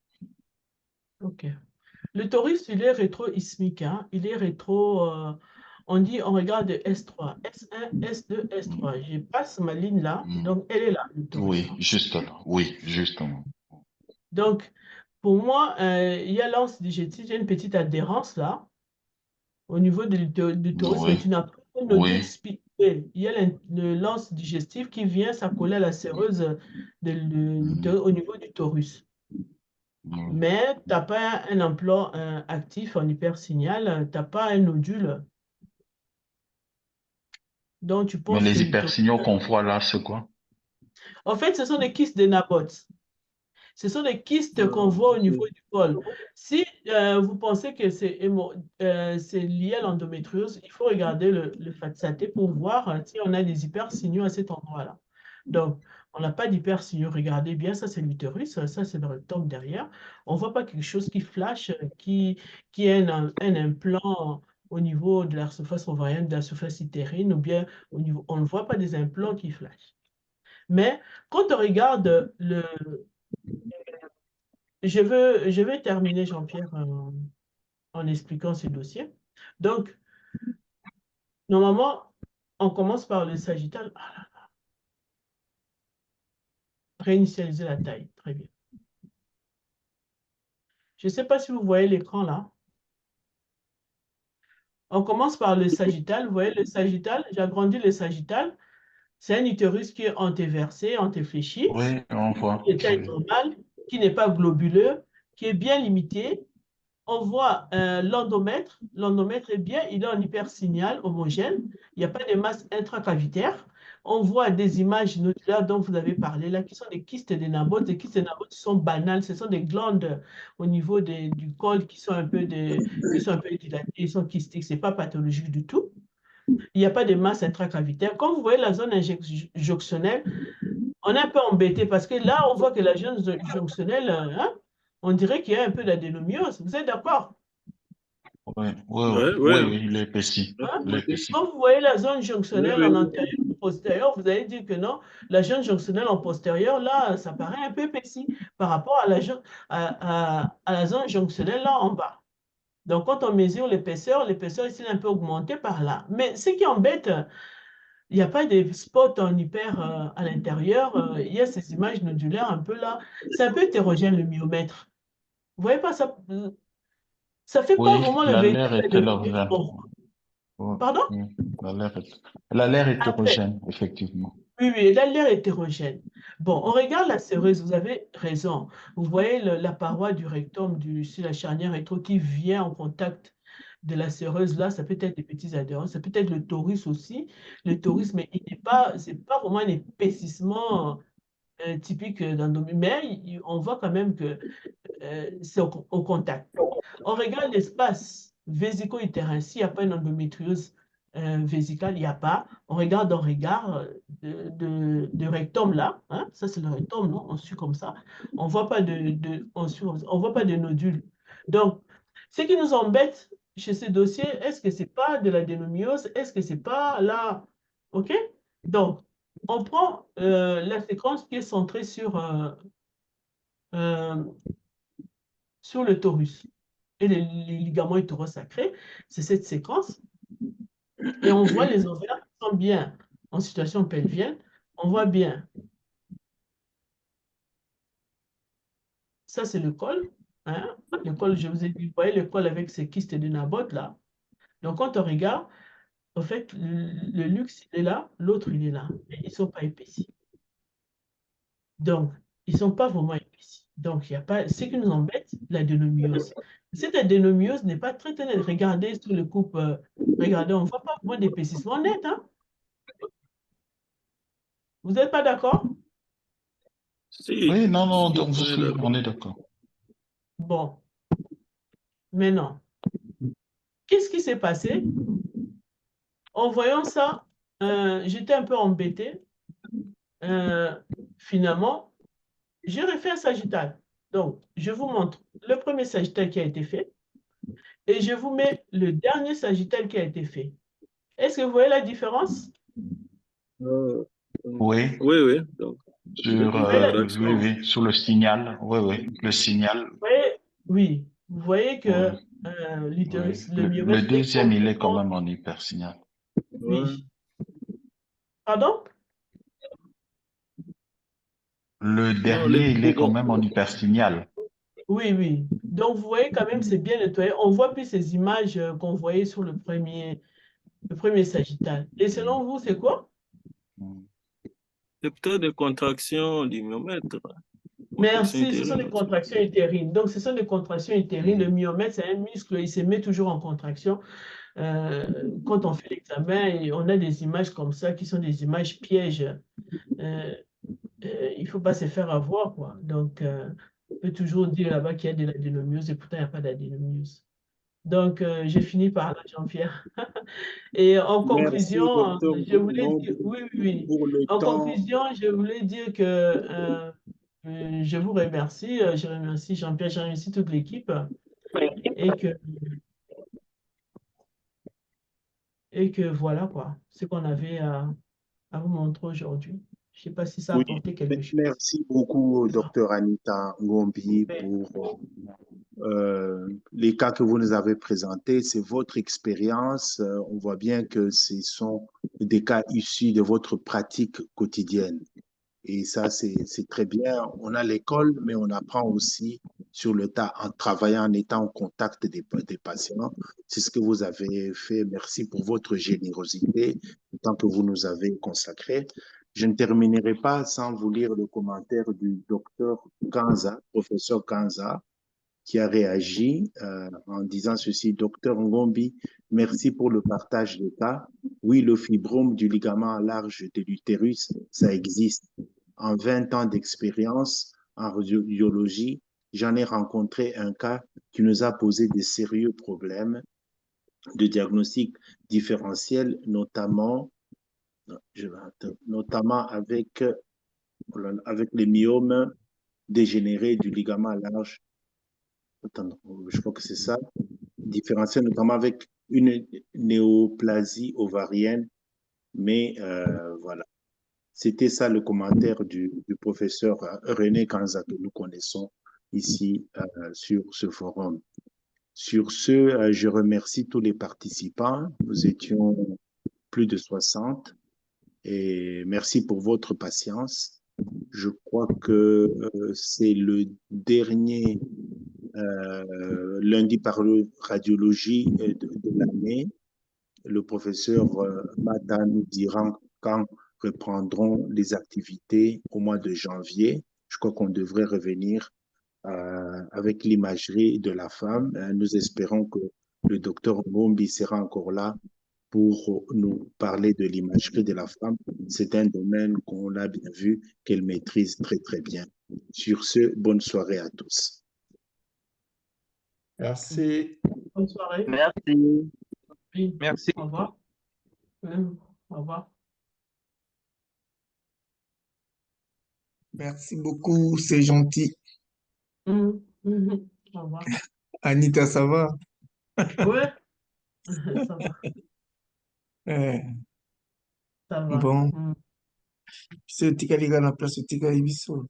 Ok. Le torus, il est rétro-ismique. Hein? Il est rétro... on regarde S3, S1, S2, S3. Je passe ma ligne là. Donc, elle est là, le torus. Oui, juste là. Oui, justement. Donc, pour moi, il y a l'anse digestive. J'ai une petite adhérence là, au niveau du torus, mais tu n'as pas un nodule spirituel. Il y a l'anse digestive qui vient s'accoler à la séreuse au niveau du torus. Mais tu n'as pas un emploi actif en hypersignal, tu n'as pas un nodule. Donc, tu Mais penses que les hypersignaux qu'on voit là, c'est quoi? En fait, ce sont des kystes de Naboth. Ce sont des kystes qu'on voit au niveau du col. Si vous pensez que c'est lié à l'endométriose, il faut regarder le FATSAT pour voir si on a des hypersignaux à cet endroit-là. Donc, on n'a pas d'hypersignaux. Regardez bien, ça c'est l'utérus, ça c'est le rectum derrière. On ne voit pas quelque chose qui flash, qui est un implant au niveau de la surface ovarienne, de la surface utérine, ou bien au niveau, on ne voit pas des implants qui flashent. Mais quand on regarde le... Je vais terminer, Jean-Pierre, en expliquant ce dossier. Donc, normalement, on commence par le sagittal. Ah là là. Réinitialiser la taille. Très bien. Je ne sais pas si vous voyez l'écran là. On commence par le sagittal. Vous voyez le sagittal? J'agrandis le sagittal. C'est un utérus qui est antéversé, antéfléchi, Oui, on voit. qui est taille normale, qui n'est pas globuleux, qui est bien limité. On voit l'endomètre. L'endomètre est bien, il est en hypersignal homogène. Il n'y a pas de masse intracavitaire. On voit des images nodulaires dont vous avez parlé là, qui sont des kystes des nabotes. Les kystes des nabotes sont banales. Ce sont des glandes au niveau du col qui sont un peu dilatées, ils sont kystiques. Ce n'est pas pathologique du tout. Il n'y a pas de masse intracavitaire. Comme vous voyez la zone injonctionnelle, on est un peu embêté parce que là, on voit que la zone injonctionnelle, hein, on dirait qu'il y a un peu d'adénomiose. Vous êtes d'accord? Oui, Ouais. il est épaissi. Hein? Il est épaissi. Quand vous voyez la zone jonctionnelle Oui, en oui. antérieur ou postérieur, vous allez dire que non, la zone jonctionnelle en postérieur, là, ça paraît un peu épaissi par rapport à la zone jonctionnelle là en bas. Donc, quand on mesure l'épaisseur ici est un peu augmentée par là. Mais ce qui embête, il n'y a pas de spot en hyper à l'intérieur. Il y a ces images nodulaires un peu là. C'est un peu hétérogène le myomètre. Vous voyez pas ça? Ça fait pas Oui, vraiment le la l'air véhicule est hétérogène. Oui, Pardon? oui, la l'air est Après, hétérogène, effectivement. oui, là, l'air hétérogène. Bon, on regarde la séreuse, vous avez raison. Vous voyez la paroi du rectum, sur la charnière rétro qui vient en contact de la séreuse, là, ça peut être des petits adhérents, ça peut être le torus aussi. Le torus, mais c'est pas vraiment un épaississement typique d'endomètre, mais on voit quand même que c'est au contact. On regarde l'espace vésico-utérin. S'il n'y a pas une endométriose vésicale, il n'y a pas. On regarde un regard de rectum là. Hein? Ça, c'est le rectum, non? On suit comme ça. On ne voit pas on voit pas de nodules. Donc, ce qui nous embête chez ces dossiers, est-ce que ce n'est pas de l'adénomiose? Est-ce que ce n'est pas là? OK? Donc, on prend la séquence qui est centrée sur le torus et les ligaments hétérosacrés, c'est cette séquence. Et on voit les ovaires qui sont bien en situation pelvienne. On voit bien. Ça, c'est le col. Hein? Le col, je vous ai dit, vous voyez le col avec ces kystes de Naboth là. Donc, quand on regarde, en fait, le luxe, il est là, l'autre, il est là. Mais ils ne sont pas épaissis. Donc, ils ne sont pas vraiment épaissis. Donc, il n'y a pas. Ce qui nous embête, l'adénomiose. Cette adénomiose n'est pas très nette. Regardez sur le coupe, regardez, on ne voit pas vraiment d'épaississement net. Hein? Vous n'êtes pas d'accord? Si. Oui, non, Si, donc je suis, on est d'accord. Bon. Maintenant, qu'est-ce qui s'est passé? En voyant ça, j'étais un peu embêtée. Finalement, j'ai refait un sagittal. Donc, je vous montre le premier sagittal qui a été fait et je vous mets le dernier sagittal qui a été fait. Est-ce que vous voyez la différence? Oui, Oui. Donc, oui, sur le signal. Oui, le signal. Vous voyez? Oui, vous voyez que Oui. l'utérus, Oui. le myomètre Le deuxième, il est quand complètement... même en hypersignal. Oui. Pardon? Le dernier, il est quand même en hypersignal. Oui. Donc, vous voyez quand même, c'est bien nettoyé. On voit plus ces images qu'on voyait sur le premier sagittal. Et selon vous, c'est quoi? c'est peut-être des contractions du myomètre. Merci, ce sont des contractions utérines. Donc, ce sont des contractions utérines. Le myomètre, c'est un muscle, il se met toujours en contraction. Quand on fait l'examen, on a des images comme ça qui sont des images pièges. Il ne faut pas se faire avoir, quoi. Donc, on peut toujours dire là-bas qu'il y a de l'adénomiose et pourtant, il n'y a pas d'adénomiose. Donc, j'ai fini par là, Jean-Pierre. Et en conclusion, je voulais dire, oui. En conclusion, je voulais dire que je vous remercie. Je remercie Jean-Pierre, je remercie toute l'équipe et que voilà quoi, ce qu'on avait à vous montrer aujourd'hui. Je ne sais pas si ça a apporté quelque chose. Merci beaucoup, Dr Anita Ngombi, pour les cas que vous nous avez présentés. C'est votre expérience. On voit bien que ce sont des cas issus de votre pratique quotidienne. Et ça, c'est très bien. On a l'école, mais on apprend aussi sur le tas en travaillant, en étant en contact des patients. C'est ce que vous avez fait. Merci pour votre générosité, le temps que vous nous avez consacré. Je ne terminerai pas sans vous lire le commentaire du docteur Kanza, professeur Kanza, qui a réagi en disant ceci: Docteur Ngombi, merci pour le partage de cas. Oui, le fibrome du ligament large de l'utérus, ça existe. En 20 ans d'expérience en radiologie, j'en ai rencontré un cas qui nous a posé de sérieux problèmes de diagnostic différentiel, notamment avec les myomes dégénérés du ligament large. Attends, je crois que c'est ça. Différentiel, notamment avec une néoplasie ovarienne. Mais voilà. C'était ça le commentaire du professeur René Kanza que nous connaissons ici sur ce forum. Sur ce, je remercie tous les participants. Nous étions plus de 60 et merci pour votre patience. Je crois que c'est le dernier lundi par radiologie de l'année. Le professeur Mata nous dira quand reprendront les activités au mois de janvier. Je crois qu'on devrait revenir avec l'imagerie de la femme. Nous espérons que le docteur Ngombi sera encore là pour nous parler de l'imagerie de la femme. C'est un domaine qu'on a bien vu qu'elle maîtrise très, très bien. Sur ce, bonne soirée à tous. Merci. Bonne soirée. Merci. Oui. Merci. Au revoir. Au revoir. Merci beaucoup, c'est gentil. Au revoir. Anita, ça va? Ouais, ça va. Eh, Ça va. bon, c'est tika liga na place tika ibiso.